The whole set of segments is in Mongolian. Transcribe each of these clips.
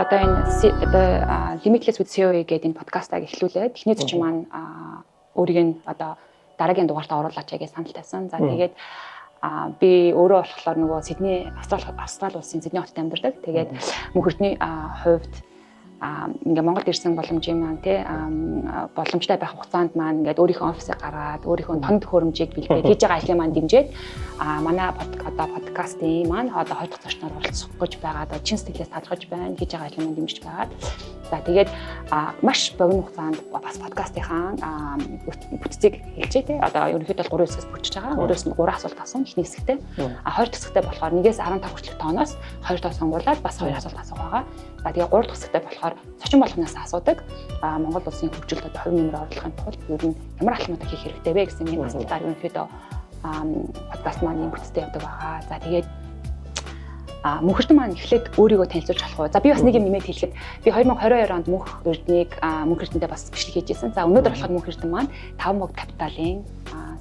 одоо энэ Limitless with CEO гэдэг энэ подкастыг эхлүүлээд эхний зочин маань өөрийг нь одоо дараагийн дугаартаа оруулаач гэж санал тавьсан. За тэгээд би өөрөө болохоор нөгөө Сидней Австрали улсын Сидней хотод амьдардаг. Тэгээд мөнхөрдний хувьд ингээ Монголд ирсэн боломжийн маань тий боломжтой байх хугацаанд маань ингээд өөрийнхөө офисыг гаргаад өөрийнхөө тонд хөрөмжийг бэлдээд хийж байгаа ажлын маань дэмжиж манай подкастын маань одоо хоёр дахь зочноор оролцох гэж байгаа. Одоо чин сэтгэлээс талархаж байна. Хийж байгаа ажлын маань дэмжиж байгаа. За тэгээд маш богино хугацаанд бас подкастынхаа бүтцийг хэлжээ тий. Одоо ерөнхийдөө 3 хэсгээс бүрдэж байгаа. Өөрөөс нь 3 асуулт авсан эхний хэсэгтээ. Хоёр дахь хэсэгтээ болохоор 1-ээс 15 хүртэлх тооноос 2 тоо сонгуулад бас 2 асуулт асуух байгаа. За тэгээ 3 дахь хэсэгтээ болохоор зочин болгоноос асуудаг. Монгол улсын хөгжилд одоо хувь нэмэр оруулахын тулд ер нь ямар алхмуудыг хийх хэрэгтэй вэ гэсэн энэ асуултаар ерөнхийдөө подкаст маань бүтцтэй явдаг байгаа. За тэгээд мөнхөрдөн маань эхлээд өөрийгөө танилцуулж болох уу? За би бас нэг юм нэмээд хэлэхэд би 2022 онд мөнх эрдэнэтэй бас бичлэг хийжсэн. За өнөөдөр болохоор мөнх эрдэнэ маань 5 мог капиталын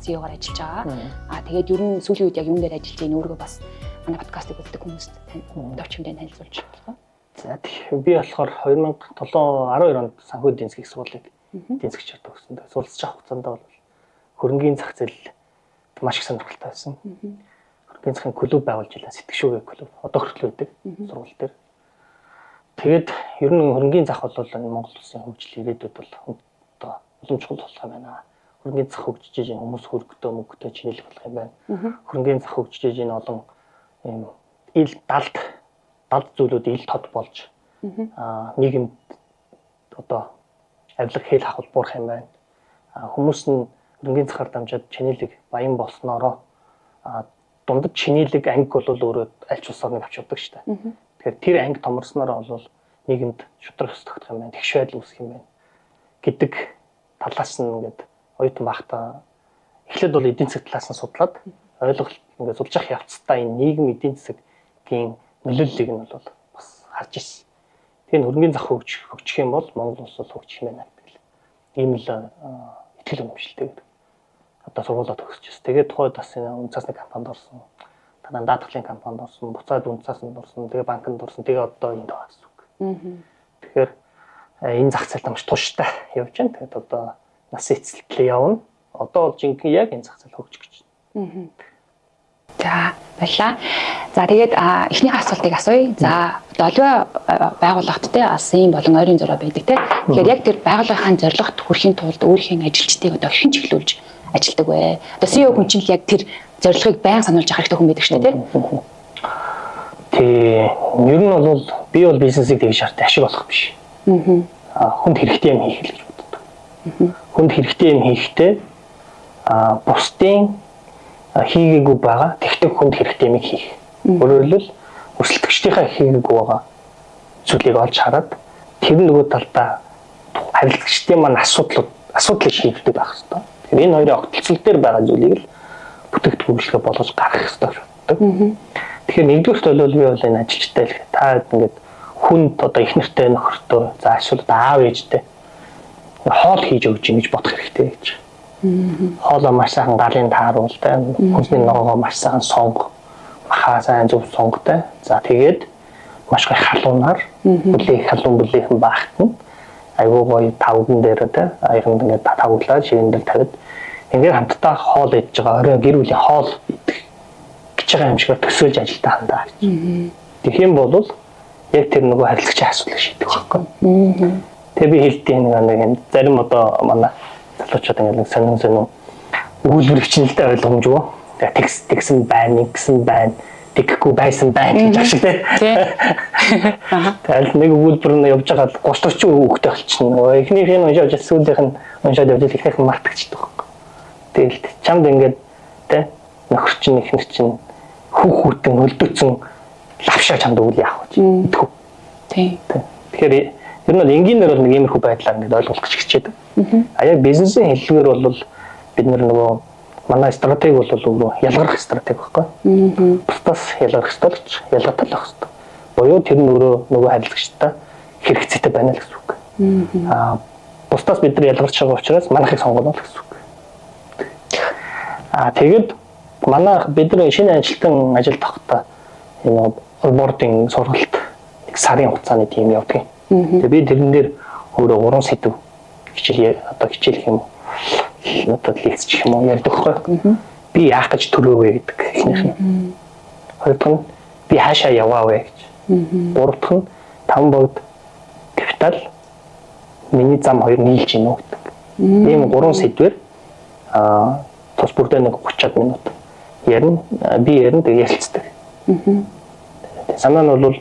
CEO-гоор ажиллаж байгаа. Тэгээд ер нь сүүлийн үед яг юун дээр ажиллаж байгааг өөрийгөө бас манай подкастыг үздэг хүмүүст товч хэмжээнд танилцуулж болох уу? За тэгэхээр би болохоор 2007-12 онд санхүү эдийн засгийн сургуулийг эдийн засгч явдаг гэсэн. Суралцж авах хугацаанд бол хөрөнгийн зах зээл маш их сонирхолтой байсан. Хөрөнгийн засгийн клуб байгуулж байлаа. Сэтгэшүүгээ клуб. Одоо хүртэл байдаг сургууль дээр. Тэгээд ер нь хөрөнгийн зах бол Монгол улсын хөгжил ирээдүйд бол одоо улам чухал болох юм байна. Хөрөнгийн зах хөгжиж байгаа хүмүүс хөргөдөө мөнгөтэй чинэлэх болох юм байна. Хөрөнгийн зах хөгжиж байгаа олон ийм ил далд зүйлүүд ил тод болж нийгэмд одоо авилга хэл хавал буурах юм байна. Хүмүүс нь хөрөнгийн захаар дамжаад чинэлэг баян болсноороо дундад чинэлэг анги бол өөрөө аль ч улсаар нэг авч явдаг шүү дээ. Тэгэхээр тэр анги томорсноор бол нийгэмд шудраг өсдөх юм байна. Тэгш байдал үүсэх юм байна гэдэг талаас нь ингээд оюутан байхдаа эхлээд бол эдийн засаг талаас нь судлаад ойлголт ингээд сулж явах явцдаа энэ нийгэм эдийн засгийн нөлөөллийг нь бол бас харж ирсэн. Тэгэхээр хөрөнгийн зах хөгжих юм бол Монгол улс бол хөгжих юм байна гэдэг л ийм л итгэл үнэмшилтэй гэдэг. Одоо сургуулаа төгсчихсэн. Тэгээд тухайд бас энэ үнцасны компанид орсон. Танаа даатгалын компанид орсон, буцаад үнцаснд орсон, тэгээд банкнд орсон. Тэгээд одоо энд байгаа гэсэн үг. Тэгэхээр энэ зах зээлд маш тууштай явж байна. Тэгээд одоо насын эцэлтлээ явна. Одоо бол жинхэнэ яг энэ зах зээл хөгжих гэж байна. За баярлаа. За тэгээд эхний асуултыг асууя. За долоо байгууллагт те бас ийм болон ойрын зураг байдаг те. Тэгэхээр яг тэр байгууллагын зорилгот хүрэхин тулд өөрийнхөө ажилчдыг одоо хэн чиглүүлж ажилдаг вэ? Одоо CEO хүн чинь яг тэр зорилгыг байнга сануулж авах хэрэгтэй хүн байдаг шүү дээ те. Ер нь бол би бол бизнесийг тэгж шаардсан ашиг болох биш. Хүнд хэрэгтэй юм хийх гэж боддог. Хүнд хэрэгтэй юм хийхдээ бусдын хийгээгүй байгаа. Тэгтээ хүнд хэрэгтэй юм хийх. Өөрөөр хэлбэл өрсөлдөгчдийнхээ хийгээгүй байгаа зүйлийг олж хараад тэр нөгөө талдаа харилцагчдын маань асуудлыг шийддэг байх хэрэгтэй. Тэгэхээр энэ хоёрын огтлцол дээр байгаа зүйлийг л бүтээгдэхүүнлэгээ болгож гаргах хэрэгтэй гэж боддог. Тэгэхээр нэгдүгээрт бол би бол энэ ажилчтай л та ингээд хүнд одоо их нэртэй нөхөртөө за ашиглаад аав ээжтэй хоол хийж өгч ингэж бодох хэрэгтэй гэж. Хоолоо маш сайхан галын тааруултай, хүнсний ногоогоо маш сайхан сонго, махаа сайн зөв сонготой. За тэгээд маш гоё халуунаар бүлээхэн баахтан айгуу гоё тавган дээр те аяханд ингээд тавглаад ширэн дээр тавиад ингээд хамтдаа хоол идж байгаа орой гэр бүлийн хоол идэх гэж байгаа юм шиг төсөөлж ажилдаа хандаа. Тэгэх юм бол яг тэр нөгөө харилцагчийн асуудлыг шийдэх байхгүй. Тэгээ би хэлдэг нэг зарим одоо манай залуучууд ингээд сонин өгүүлбэр хичнээнтэй ойлгомжгүй. Тэгээ тэгсэн байна, гэсэн байна, тэгхгүй байсан байна гэж шиг тий. Тэгээд нэг өгүүлбэр нь явж байгаа 30-40 хүүхдээ болчихно. Эхнийх нь уншаад сүүлийнх нь уншаад явж ихнийх нь мартагчдаг байхгүй. Тэгэл чамд ингээд тий нөхөр чинь ихнэр чинь хүүхдэн өлдөөцөн лавшаа чамд өгөл яах вэ? Мэдгүй. Тий. Тэгэхээр ер нь энгийнээр бол нэг иймэрхүү байдлаар ингээд ойлгох гэж хичээдэг. Яг бизнесийн хэллэгээр бол бид нөгөө манай стратеги бол өөрөө ялгарх стратеги байхгүй. Бусдаас ялгарх стратеги ялгаатай л байх хэрэгтэй. Боёо тэр нь нөгөө харилцагчтай хэрэгцээтэй байна л гэсэн үг. Бусдаас бид нар ялгарч байгаа учраас манайхыг сонгоно л гэсэн үг. Тэгээд манай бид нар шинэ ажилтан ажилд авахдаа энэ онбординг сургалт сарын хугацааны тийм явдаг. Тэгээ би тэрэн дээр өөрөө 3 сэдв хичээл одоо хичээл юм уу одоо лекц гэх юм уу ярьдаг байхгүй. Би яах гэж төрөөвэ гэдэг эхнийх нь. Хоёр дахь нь би хаашаа яваа вэ гэж. Гурав дахь нь 5 богд капитал миний зам хоёр нийлж гинөө гэдэг. Ийм 3 сэдвээр тус бүрдээ нэг 30 минут ярина. Би ярина тэгээ ярилцдаг. Санаа нь бол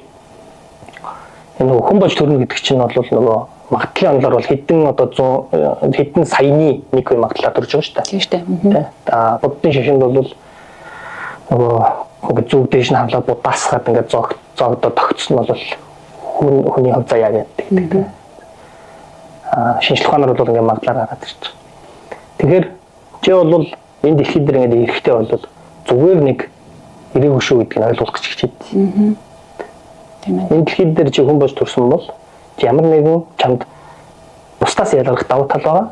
энэ хүн болж төрнө гэдэг чинь бол нөгөө магадлалын онолоор бол хэдэн одоо 100 хэдэн саяны нэг үе магадлалаар төрж байгаа шүү дээ. Тийм шүү дээ. Буддын шашинд бол нөгөө зүг дээш нь хамлаа буддаасгаад ингээд зогдоод тогтсон бол хүний хөв заяа гэдэг. Шинжлэх ухаанаар бол ингээд магадлалаар гараад ирж байгаа. Тэгэхээр чи бол энэ дэлхийд дээр ингээд эрэхтэй бол зүгээр нэг ирээгүй шүү гэдгийг ойлгох гэж хичээдэг. Тийм ээ. Энэ дэлхийд дээр чи хүн болж төрсөн бол ямар нэгэн чамд бусдаас ялгарх давуу тал байгаа.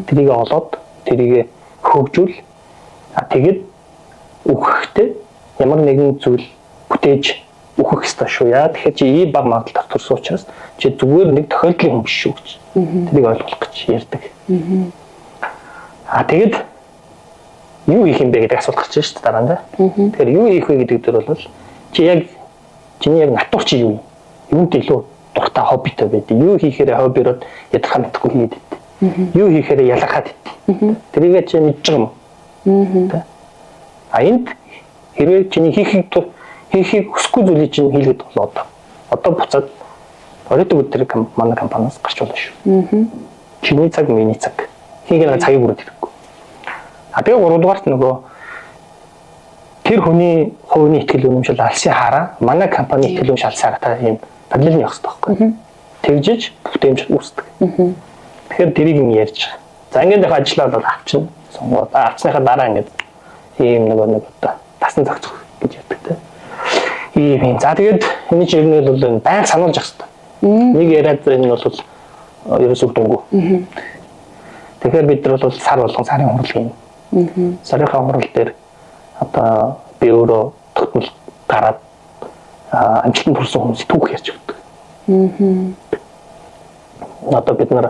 Тэрийг олоод тэрийг хөгжүүл. Тэгээд үхэхдээ ямар нэгэн зүйл бүтээж үхэх ёстой шүү. Яа тэгэхээр чи ийм баг магадлалаар төрсөн учраас чи зүгээр нэг тохиолдлын хүн биш шүү гэж. Тэрийг ойлгох гэж ярьдаг. Тэгээд юу хийх юм бэ гэдэг асуулт гарч ирж шүү дээ дараа нь. Тэгэхээр юу хийх вэ гэдэг дээр бол чи яг чиний яг натур чи юу юм? Юунд илүү дуртай хоббитой байдаг. Юу хийхээр хоббироод ядархаа мэдхгүй хийгээд байдаг. Юу хийхээр ялгархаад байдаг. Тэрийгээ чи мэдж байгаа юм. Энд хэрвээ чиний хийхийг хүсэхгүй зүйлийг чинь хийлгээд болоо одоо буцаад оройтой өдөр манай компаниас гарч болно шүү. Чиний цаг миний цаг. Хийгээд цагийг бүрээд хэрэггүй. Тэгээ 3 дугаарт нөгөө тэр хүний хувийн ихтгэл үнэмшил алсын хараа манай компани ихтгэл үнэмшил алсын хараа ийм параллель явах хэрэгтэй байхгүй. Тэгжиж бүтээмж үүсдэг. Тэгэхээр тэрийг юм ярьж байгаа. За ингээд яг ажиллаад бол авчна. Сонгоод авцсныхаа дараа ингээд ийм нэг одоо тасн зохицох гэж ярьдаг те. Ийм. За тэгээд энэ чинь ер нь бол байнга сануулж явах хэрэгтэй. Нэг яриад энэ бол ерөөсөө дөнгөө. Тэгэхээр бид нар бол сар болгон сарын хурлын сарынхаа хурал дээр одоо би өөрөө тогтмол гараад амжилтанд хүрсэн хүмүүсийг түүх ярьж өгдөг. Одоо бид нар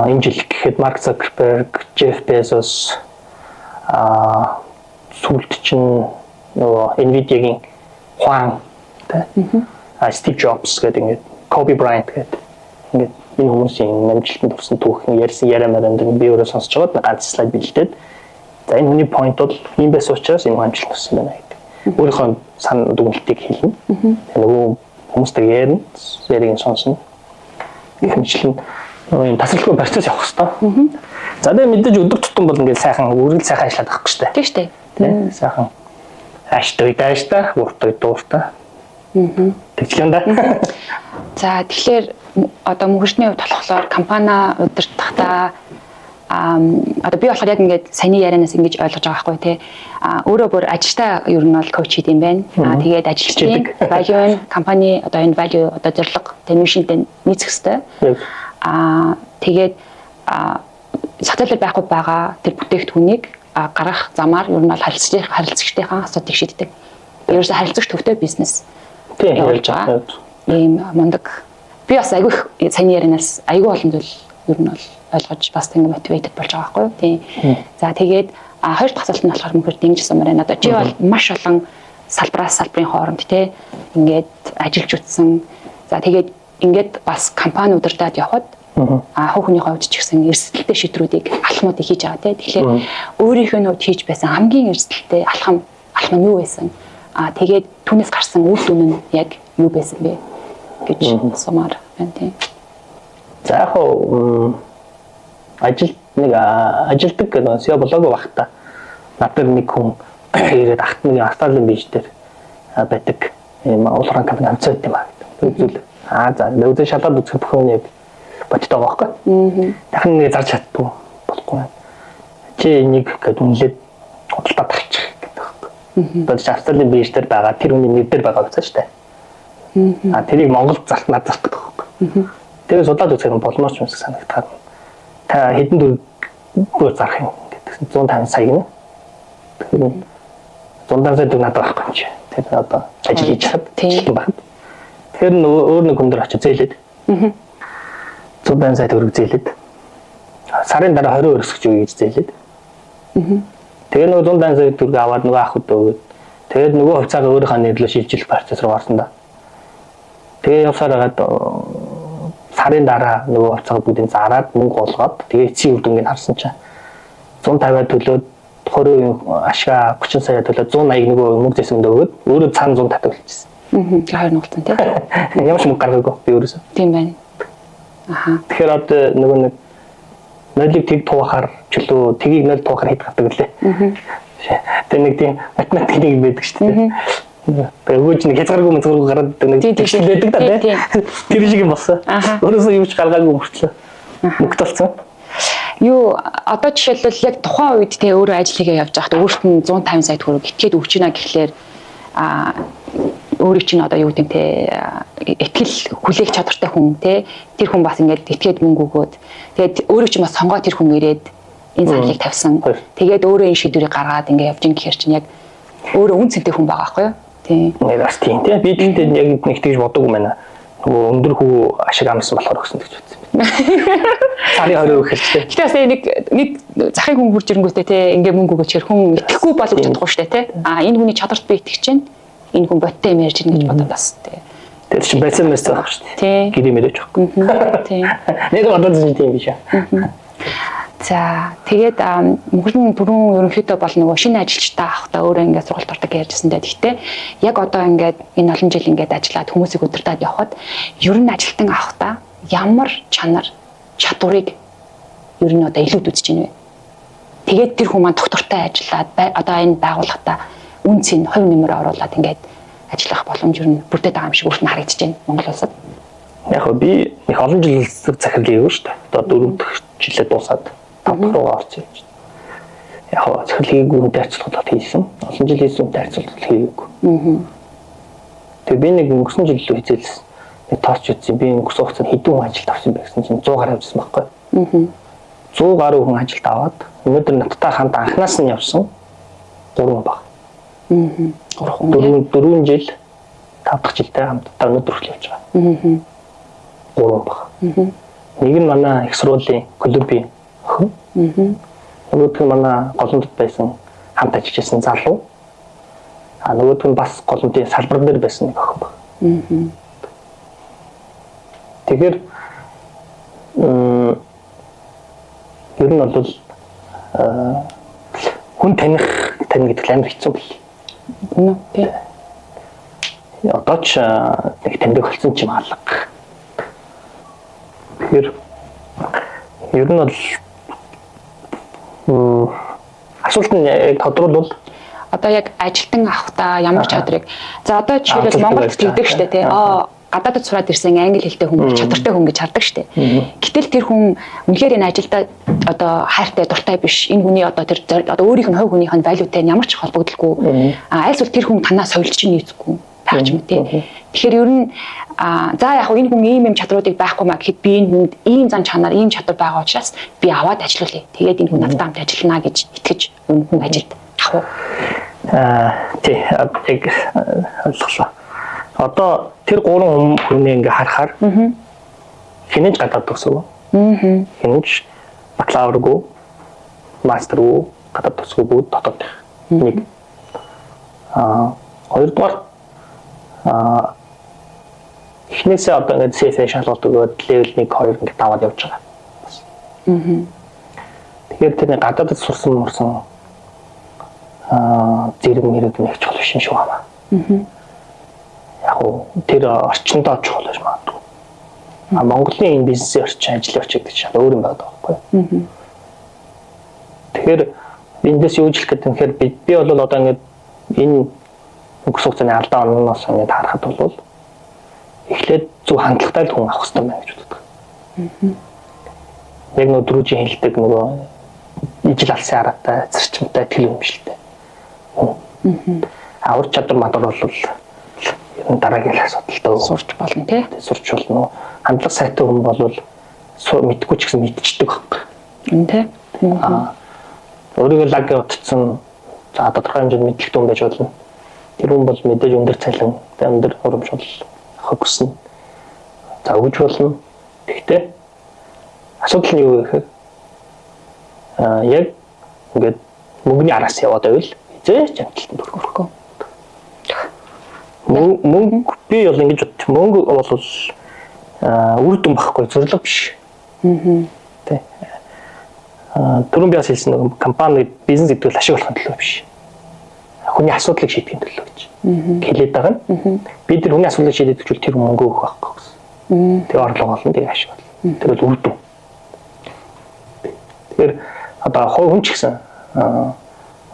энэ жил гэхэд Марк Закерберг, Джефф Безос сүүлд чинь нөгөө Nvidia-гийн Хуан Стив Джобс гэдэг ингээд Коби Брайант гэдэг ингээд энэ хүмүүсийн амжилтанд хүрсэн түүх ярьсан яриамаар би өөрөө сонсож байгаад ганц слайд бэлдээд за энэ хүний point бол ийм байсан учраас энэ амжилт болсон байна гэдэг. Өөрийнхөө сан дүгнэлтийг хэлнэ. Нөгөө хүмүүстэй яриг сонсно. Хэмжлэн энэ тасралтгүй процесс явах хэрэгтэй. За тэгээ мэдээж өдөр тутам бол ингээд сайхан үргэлж сайхан ажиллаад авах хэрэгтэй. Тийм шүү дээ. Тийм сайхан ааштай ууртай дууртай. Тэглэн да. За тэгэхээр одоо мөнгөчний хувьд болохоор компани удирдахдаа одоо би болохоор яг ингээд саяны ярианаас ингэж ойлгож байгаа байхгүй тий. Өөрөө бүр ажилтаа ер нь бол коуч хийх юм байна. Тэгээд ажилчдын value компани одоо энэ value одоо зорилго мишнтэй нийцэх хэрэгтэй. Тэгээд саталал байхгүй байгаа тэр бүтээгдэхүүнийг гаргах замаар ер нь бол харилцагчдынхаа асуудыг шийддэг. Ерөөсө харилцагч төвтэй бизнес явуулж байгаа. Ийм мундаг. Би бас айгүй саяны ярианаас айгүй олон зүйл ер нь бол ойлгож бас ингэ мотивэйтэд болж байгаа байхгүй юу. Тийм. За тэгээд хоёр дахь асуулт нь болохоор мөхөр дэмжсэн юм байна. Одоо чи бол маш олон салбараас салбарын хооронд тий ингээд ажиллаж утсан. За тэгээд ингээд бас компани удирдаад явхад хувь хүний хувьд ч гэсэн эрсдэлтэй шийдрүүдийг алхмуудыг хийж байгаа тий. Тэгэхээр өөрийнх нь хувьд хийж байсан хамгийн эрсдэлтэй алхам нь юу байсан? Тэгээд түүнээс гарсан үр дүн нь яг юу байсан бэ гэж сумаар байна тий. За яг ажилдаг гэдэг нь болоогүй багтаа надад нэг хүн ирээд ахт нэг Австралийн бийж дээр байдаг ийм улаан компани амцаад юм аа гэдэг. За нөөдөө шалаад үзэх бүх юм яг бодтой байгаа байхгүй. Дахин нэг зарж чаддгүй болохгүй байна. Чи энийг гэдэг үнэлээд худалдаа тавьчих гэдэг байхгүй. Одоо Австралийн бийж дээр байгаа тэр хүний нэр дээр байгаа гэсэн шүү дээ. Тэрийг Монголд над зарах гэдэг байхгүй. Тэгээ судлаад үзэх юм боломжч юм шиг санагдаад. Та хэдэн төгрөг зарах юм гэдэгсэн 150 сая гэнэ. Тэгэхээр 150 сая төгрөг надад байхгүй юм чи. Тэр одоо ажил хийж чад тийм баг. Тэгэхээр өөр нэг хүн дөр очиж зээлээд. 100 сая төгрөг зээлээд. Сарын дараа 20 өрсөж өгье гэж зээлээд. Тэгээ нөгөө 100 сая төгрөг аваад нөгөө ах удаа өгөөд. Тэгээд нөгөө хувьцаагаа өөрийнхөө нэрлөө шилжүүлэх процесс руу орсон да. Тэгээ явсаар хагаад сарын дараа нөгөө хувьцаагаа бүгдийг зараад мөнгө олгоод тэгээ эцсийн үр дүнгийг харсан чинь 150 төлөөд 20% ашгаа 30 сая төлөөд 180 нөгөө мөнгө зэсэнд өгөөд өөрөө цаана 100 татгалчихсан. Хоёр нуултан тий. Ямар ч мөнгө гаргаагүй би өөрөөсөө. Тийм байна. Аха. Тэгэхээр одоо нөгөө нэг нойлыг тэг туухаар чөлөө тгийг нойл туухаар хэд гардаг лээ. Тэгээ нэг тийм математикийг байдаг шүү дээ. Өгөөж нэг хязгааргүй мэзгүүргүй гараад нэг тийм байдаг да тий. Тэр шиг юм болсон. Өөрөөсөө юу ч гаргаагүй мөртлөө. Мөнгө толцсон. Юу одоо жишээлбэл яг тухайн үед те өөрөө ажил хийгээ явж байхад өөрт нь 150 сая төгрөг итгээд өгч ийна гэхлээр өөрийг чинь одоо юу гэдэг те итгэл хүлээх чадвартай хүн те тэр хүн бас ингээд итгээд мөнгө өгөөд тэгээд өөрийг чинь бас сонгоо тэр хүн ирээд энэ саналыг тавьсан. Тэгээд өөрөө энэ шийдвэрийг гаргаад ингээд явж ин гэхэр чинь яг өөрөө үн цэнтэй хүн байгаа байхгүй юу? Тийм. Бас тийм те би тэгтээ яг нэг тэгж бодоогүй байна. Нөгөө өндөр хүү ашиг амсан болохоор өгсөн гэж бодсон. Сарын 20 өгөх хэрэгтэй. Гэтэ бас нэг захын хүн хурж ирэнгүүтээ те ингээ мөнгө өгөөч хүн итгэхгүй бол гэж чадахгүй шүү дээ те. Энэ хүний чадварт би итгэж чинь энэ хүн боттой юм ярьж гин гэж бодоод бас те. Тэр чинь байцсан байсан байх шүү дээ. Гэрээ мэрэж байхгүй. Тийм. Нэг бодож тийм биш аа. За тэгээд мөнгөн түрүүн ерөнхийдөө бол нөгөө шинэ ажилчтай авахтаа өөрөө ингээд сургалт ордог ярьжсэндээ гэхдээ яг одоо ингээд энэ олон жил ингээд ажиллаад хүмүүсийг удирдах явхад ер нь ажилтан авахтаа ямар чанар чадварыг ер нь одоо илүүд үзэж байна вэ? Тэгээд тэр хүмүүс маань доктортай ажиллаад одоо энэ байгууллагата үн цэн хувь нэмэр оруулаад ингээд ажиллах боломж ер нь бүрдээд байгаа юм шиг өөрт нь харагдаж байна Монгол улсад. Яг нь би их олон жил захирлын шүү дээ. Одоо 4 дахь жилээ дуусаад 5 дахь руу орсон юм чинь. Яг нь захирлын гүнтэй харьцуулахад хийсэн. Олон жил хийсэн үнтэй харьцуулахад хийгээгүй. Тэгээ би нэг өнгөрсөн жил лөө хизээлсэн. Нэг тооч үзсэн. Би өнгөрсөн хугацаанд хэдэн хүн ажилд авсан бэ гэсэн чинь 100 гаруй авсан байхгүй. 100 гаруй хүн ажилд аваад өнөөдөр надтай хамт анханаас нь явсан 3 хүн баг. 4 жил 5 дахь жилдээ хамтдаа өнөөдөр хүртэл явж байгаа. 3 хүн баг. Нэг нь манай их сургуулийн клубын охин. Нөгөөдг нь манай голомтод байсан хамт ажиллаж байсан залуу. Нөгөөдг нь бас голомтын салбар дээр байсан нэг охин баг. Тэгэхээр ер нь бол хүн таних гэдэг амар хэцүү бил. Тий. Одоо ч нэг таньдаг болсон ч юм алга. Тэгэхээр ер нь бол асуулт нь яг тодруулбал одоо яг ажилтан авахтаа ямар чадрыг за одоо жишээлбэл Монголд тэгдэг штэ тий гадаадд сураад ирсэн англи хэлтэй хүн чадвартай хүн гэж хардаг штэ. Гэтэл тэр хүн үнэхээр энэ ажилдаа одоо хайртай дуртай биш. Энэ хүний одоо тэр одоо өөрийнх нь хувь хүнийх нь валютай ямар ч холбогдолгүй. Аль эсвэл тэр хүн танаа соёлж чинь нийцгүй байх юм тий. Тэгэхээр ер нь за яг энэ хүн ийм чадруудыг байхгүй маа гэхэд би энэ хүнд ийм зан чанар, ийм чадвар байгаа учраас би аваад ажиллуулъя. Тэгээд энэ хүн надтай хамт ажиллана гэж итгэж хүн ажилд авах. Тий яг ойлголоо. Одоо тэр 3 хүний ингээ харахаар хинэж гадаад төгсөв. Хинэж бакалавргүй, мастергүй, гадаад төгсөв бүгд дотоод нэг. Хоёрдугаар эхнээсээ одоо ингээ CFA шалгалт өгөөд level 1 2 ингээ даваад явж байгаа. Тэгэхээр тэр гадаадд сурсан мөрсөн зэрэг мэрэг нэг ч болох шин шүү хамаа. Яг уу тэр орчиндөө чухал байж магадгүй. Монголын энэ бизнесийн орчин, ажлын орчин гэдэг чинь өөр юм байдаг байхгүй. Тэгэхээр эндээс юу хэлэх гэдэг нь би бол одоо ингээд энэ өнгөрсөн хугацааны алдаа оноос ингээд харахад бол эхлээд зөв хандлагатай хүн авах хэрэгтэй байна гэж боддог. Яг нөгөө дөрүжийн хэлдэг нөгөө ижил алсын аргатай, зарчимтай тэл юм шилтэй. Авар чадвар мадар бол дараагийн асуудалтай сурч болно тий. Сурч болно. Хандлага сайтай хүн бол мэдгүй ч гэсэн мэдчихдэг байхгүй. Тий. Өөрийгөө лаг утцсан тодорхой хэмжээнд мэдлэгтэй хүн байж болно. Тэр хүн бол мэдээж өндөр цалин, өндөр урамшуул авах болгохыг хүснэ. За өгж болно. Гэхдээ асуудал нь юу гэхээр яг ингээд мөнгөний араас яваад байвал хизээч амжилтанд хүрэхгүй. Мөнгө би бол ингэж бод. Мөнгө бол үр дүн багхгүй зорилго биш. Тэ. Түрүүн би бас хэлсэн нэг компани бизнес гэдэг нь ашиг болохын төлөө биш. Хүний асуудлыг шийдэхин төлөө гэж. Хэлээд байгаа нь. Бид тэр хүний асуудлыг шийдэх гэж тэр мөнгө өгөх байхгүй гэсэн. Тэгээ орлого болно, тэгээ ашиг болно. Тэр бол үр дүн. Тэгэхээр одоо хүн ч гэсэн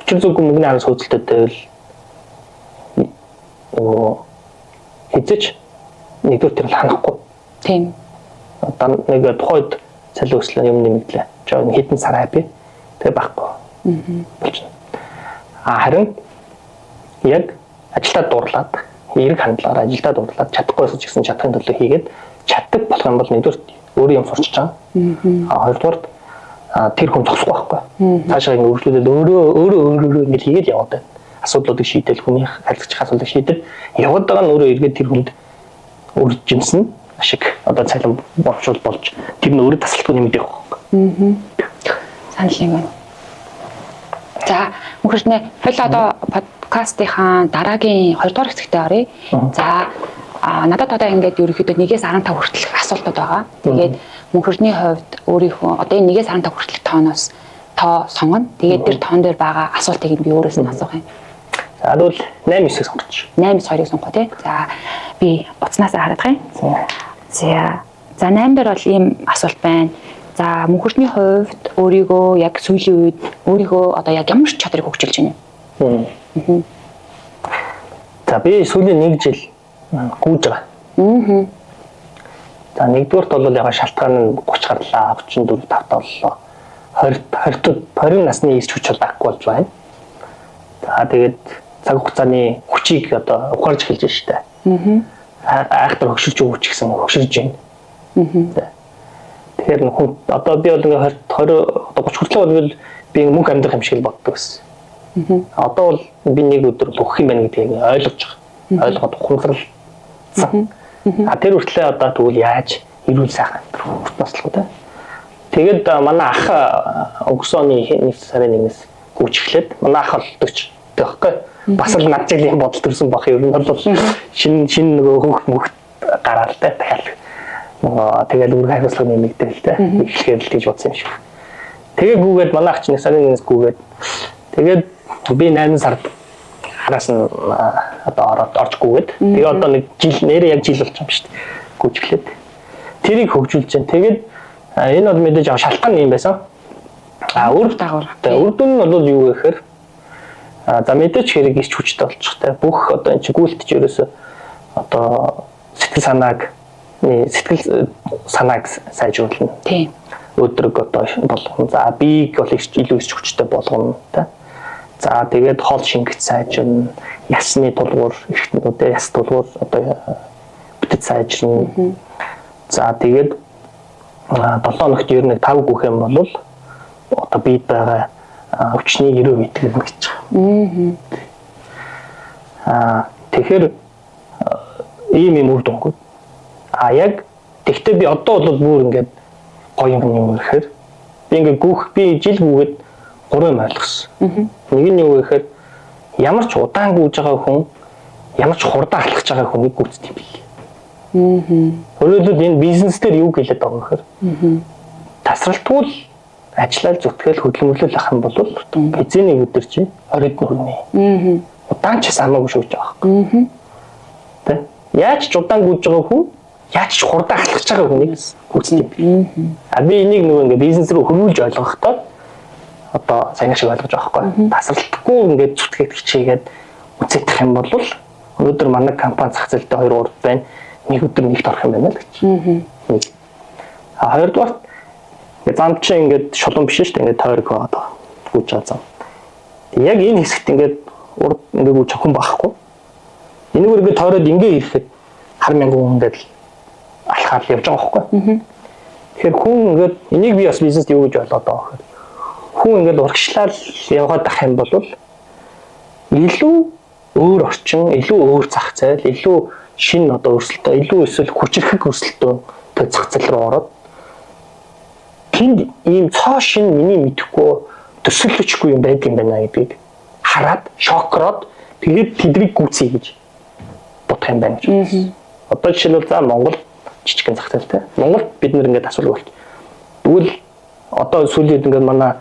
учир зүггүй мөнгөний араас хөөцөлтөд байвал хэзээч нэгдүгээр тэр ханахгүй. Тийм. Одоо нэг тухайд цалин өслөө юм нэмэгдлээ. Жоо хэдэн сар хавь. Тэгээ байхгүй. Болчихно. Харин яг ажилдаа дуурлаад, эрг хандлаараа ажилдаа дуурлаад чадахгүйсэн ч гэсэн чадахын төлөө хийгээд чаддаг болох юм бол нэгдүгээр өөрөө юм сурч байгаа. Хоёрдугаар тэр хүн зогсохгүй байхгүй. Цаашаа ингэ өргөжлүүлээд өөрөө ингэ хийгээд яваад байна. Асуудлуудыг шийдэл, хүний харилцах асуудлыг шийдэл яваад байгаа нь өөрөө эргээд тэр хүнд үржимсэн ашиг одоо цалин боловсруул болж тэр нь өөрөө тасалдгүй нэмэгдэх байхгүй. Санал нэг байна. За мөхөрчнээ хоёул одоо подкастынхаа дараагийн 2 дугаар хэсэгтээ оръё. За надад одоо ингээд ерөөхдөө 1-ээс 15 хүртэлх асуултууд байгаа. Тэгээд мөнхөрчний хувьд өөрийнхөө одоо энэ 1-ээс 15 хүртэлх тооноос тоо сонгоно. Тэгээд тэр тоон дээр байгаа асуултыг би өөрөөс нь асуух юм. За тэгвэл 8-9-ийг сонгоч. 8-2-ыг сонгох тий. За би утаснаас хараад байгаа юм. За 8 дээр бол ийм асуулт байна. За мөнхөрчний хувьд өөрийгөө яг сүүлийн үед өөрийгөө одоо яг ямар ч чадрыг хөгжүүлж байна юм. За би сүүлийн 1 жил гүйж байгаа. За нэгдүгээрт бол яг шалтгаан нь 30 гарлаа, 34 5 боллоо. 20 насны ирч хүч бол байхгүй болж байна. За тэгээд цаг хугацааны хүчийг одоо ухаарж эхэлж байна шүү дээ. Айхтар хөшөрч өгч гэсэн хөшөрж байна. Тэгэхээр хүн одоо би бол ингээ 20 30 хүртэл бол би мөнгө амьдрах юм шиг л боддог гэсэн. Одоо бол би нэг өдөр өгөх юм байна гэдгийг ойлгож байгаа. Ойлгоод ухамсарлсан. Тэр хүртлээ одоо тэгвэл яаж ирүүл сайхан хүртэл тэ. Тэгээд манай ах өнгөрсөн 1 сарын 1-ээс гүйж эхлээд манай ах болдогч тэгэхгүй. Бас л над жилийн бодол төрсэн бах юм бол шинэ нөгөө хөвгт мөхт гараал тэ дахиад. Тэгээд үүрэг хариуцлага нэмэгдэв л тэ. Эхлэхээр л гэж бодсон юм шиг. Тэгээ гүгээд манай ах ч 1 сарын 1-ээс гүгээд тэгээд би 8 сард араас нь одоо орж гүгээд тэгээ одоо нэг жил нэрээ яг жил болж байгаа юм шүү дээ. Гүйж эхлээд тэрийг хөгжүүлж जैन. Тэгээд энэ бол мэдээж шалтгаан юм байсан. Өөр дагавар. Үр дүн нь бол юу гэхээр за мэдээж хэрэг ич хүчтэй болчих те. Бүх одоо энэ гүйлтж ерөөсө одоо сэтгэл санааг сайжруулна. Тийм. Өдрөг одоо болгоно. За биеийг бол илүү ич хүчтэй болгоно те. За тэгээд хоол шингэж сайжирна. Ясны тулгуур, эрхтнүүдээ яс тулгуур одоо бүтэц сайжирна. За тэгээд 7 хоногт ер нь 5 гүөх юм бол одоо бид байгаа өвчний 90% итгэл гэж байгаа. Тэгэхээр ийм үр дүнгууд. Яг тэгтээ би одоо бол бүр ингээд гоё юм гэхээр би ингээд би жил гүгээд 3 юм ойлгосон. Нэг нь юу гэхээр ямар ч удаан гүйж байгаа хүн ямар ч хурдан алхаж байгаа хүнийг гүйцэд юм бий. Өөрөлдөө энэ бизнес дээр юу гэлээд байгаа гэхээр тасралтгүй ажиллаад зүтгэл хөдөлмөрлөл ах юм бол эзэний өдөр чинь 20 хүрнэ. Удаан ч хамаагүй шүүж байгаа хэрэг. Тэ? Яаж ч удаан гүйж байгаа хүн яаж ч хурдан алхаж байгаа хүнийг гүйцэд юм бий. Би энийг нөгөө ингээ бизнес рүү хөрвүүлж ойлгохдоо одоо сайн шиг ойлгож байгаа байхгүй. Тасралтгүй ингээд зүтгээд хичээгээд үзэх юм бол өнөөдөр манай компани зах зээлдээ 2 3 байна. Нэг өдөр нэгт орох юм байна л гэж. Хоёрдугаар зам чи ингээд шулуун биш шүү дээ. Ингээд тойрог байгаа. Гүйж байгаа зам. Яг энэ хэсэгт ингээд урд ингээд гүйж хүн байхгүй. Энийг ингээд тойроод ингээд ирэхэд хар мянган хүн ингээд алхаад явж байгаа байхгүй. Тэгэхээр хүн ингээд энийг би бас бизнест юу гэж ойлгоод байгаа хэрэг. Хүн ингээд урагшлал яваад ах юм бол илүү өөр орчин, илүү өөр зах зээл, илүү шинэ одоо өрсөлдөөн, илүү эсвэл хүчрэх өрсөлдөөн төр зах зээл рүү ороод тэнд ийм цоо шин миний мэдэхгүй төсөөлөхгүй юм байдаг юм байна гэдгийг хараад шокроод тэгээд тэднийг гүйцэе гэж бодох юм байна гэж. Одоо жишээлбэл за Монгол жижигхэн зах зээлтэй. Монголд бид нэр ингээд асуулга болчих. Тэгвэл одоо сүүлийн ингээд манай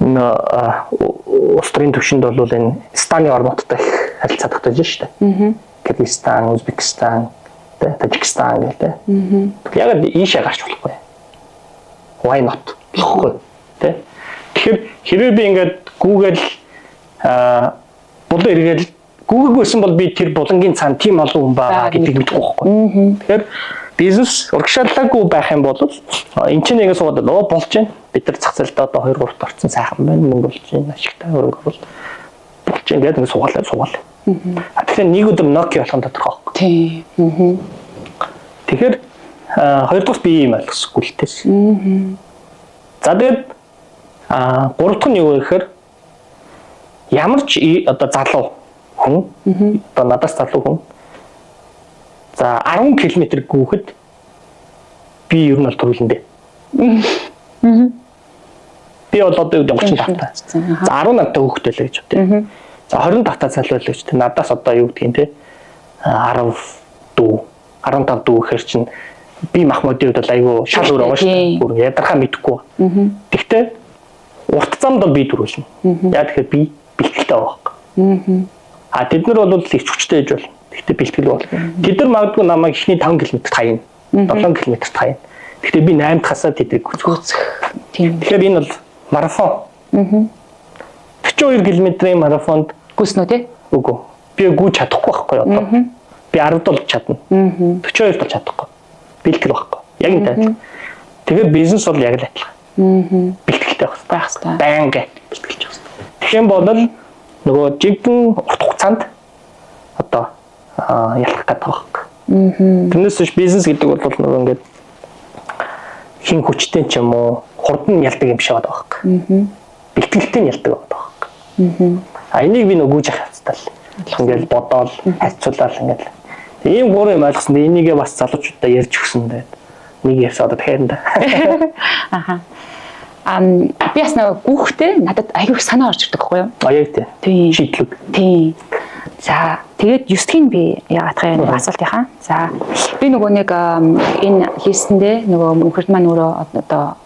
улс төрийн түвшинд бол энэ Станы орнуудтай их харилцаа тогтоож шүү дээ. Кыргызстан, Узбекистан, Тажикстан гэх тээ. Яг ийшээ гарч болохгүй. Why not? Болохгүй тий. Тэгэхээр хэрвээ би ингээд Google булан эргээл Google-гүйсэн бол би тэр булангийн цаана тийм олон хүн байгаа гэдгийг мэдэхгүй байхгүй. Тэгэхээр бизнес урагшааллаагүй байх юм бол энэ чинь нэг суугаад болж байна. Бид нар зах зээлдээ одоо 2-3-т орсон сайхан байна. Мөнгө болж байна. Ашигтай хөрөнгө оруулалт болж байна гэдэг ингэ суугаал. Тэгэхээр нэг өдөр Nokia болох нь тодорхой байхгүй. Тийм. Тэгэхээр хоёрдугаар би ийм ойлгосгүй л тээс. За тэгээд гурав дахь нь юу вэ гэхээр ямар ч одоо залуу хүн одоо надаас залуу хүн за 10 км гүйхэд би ер нь бол төрүүлэндээ. Би бол одоо 30 тавтай. За 18 та хүүхэд байлаа гэж бодъё. За 20 тавтай залуу байлаа гэж. Надаас одоо юу гэдгийг те 10 дүү 15 дүү гэхэр чинь би Махмудын хувьд бол айгүй шал өөр байгаа шүү дээ. Бүр ядархаа мэдэхгүй. Гэхдээ урт замд бол би төрүүлнэ. Яа тэгэхээр би бэлтгэлтэй байгаа байхгүй. А тэд нар бол их хүчтэй ээж бол. Гэхдээ бэлтгэл бол. Тэд нар магадгүй намайг ихний 5 км-т хаяна. 7 км-т хаяна. Гэхдээ би 8 дахасаа тэдрийг гүйцэх. Тийм. Тэгэхээр энэ бол марафон. 42 км-ийн марафонд гүйснэ үү те? Үгүй. Би гүйж чадахгүй байхгүй одоо. Би 10-д бол чадна. 42-д бол чадахгүй. Бэлтгэл байхгүй. Яг энэ тань. Тэгэхээр бизнес бол яг л адилхан. Бэлтгэлтэй байх хэрэгтэй. Байнга бэлтгэлж байх хэрэгтэй. Тэгэх юм бол нөгөө жигдэн урт хугацаанд одоо ялах гэдэг байхгүй. Тэрнээс биш бизнес гэдэг бол нөгөө ингээд хин хүчтэй ч юм уу хурдан ялдаг юм шиг байгаа байхгүй. Бэлтгэлтэй ялдаг байгаа байхгүй. А энийг би нөгөө гүйж авцтай л ингээд бодоол хайцуулаад ингээд ийм гурван юм ойлгосон. Энийгээ бас залуучуудаа ярьж өгсөн дээ. Нэг ярьсаа одоо дахиад да. Аха. Би бас нэг гүөхтэй надад аягүй их санаа орж ирдэг байхгүй юу? Яг тийм. Шийдлүүд. Тийм. За тэгээд 9 дахь нь би яагаад нэг асуултынхаа. За би нөгөө нэг энэ листэндээ нөгөө мөнхөрд маань өөрөө одоо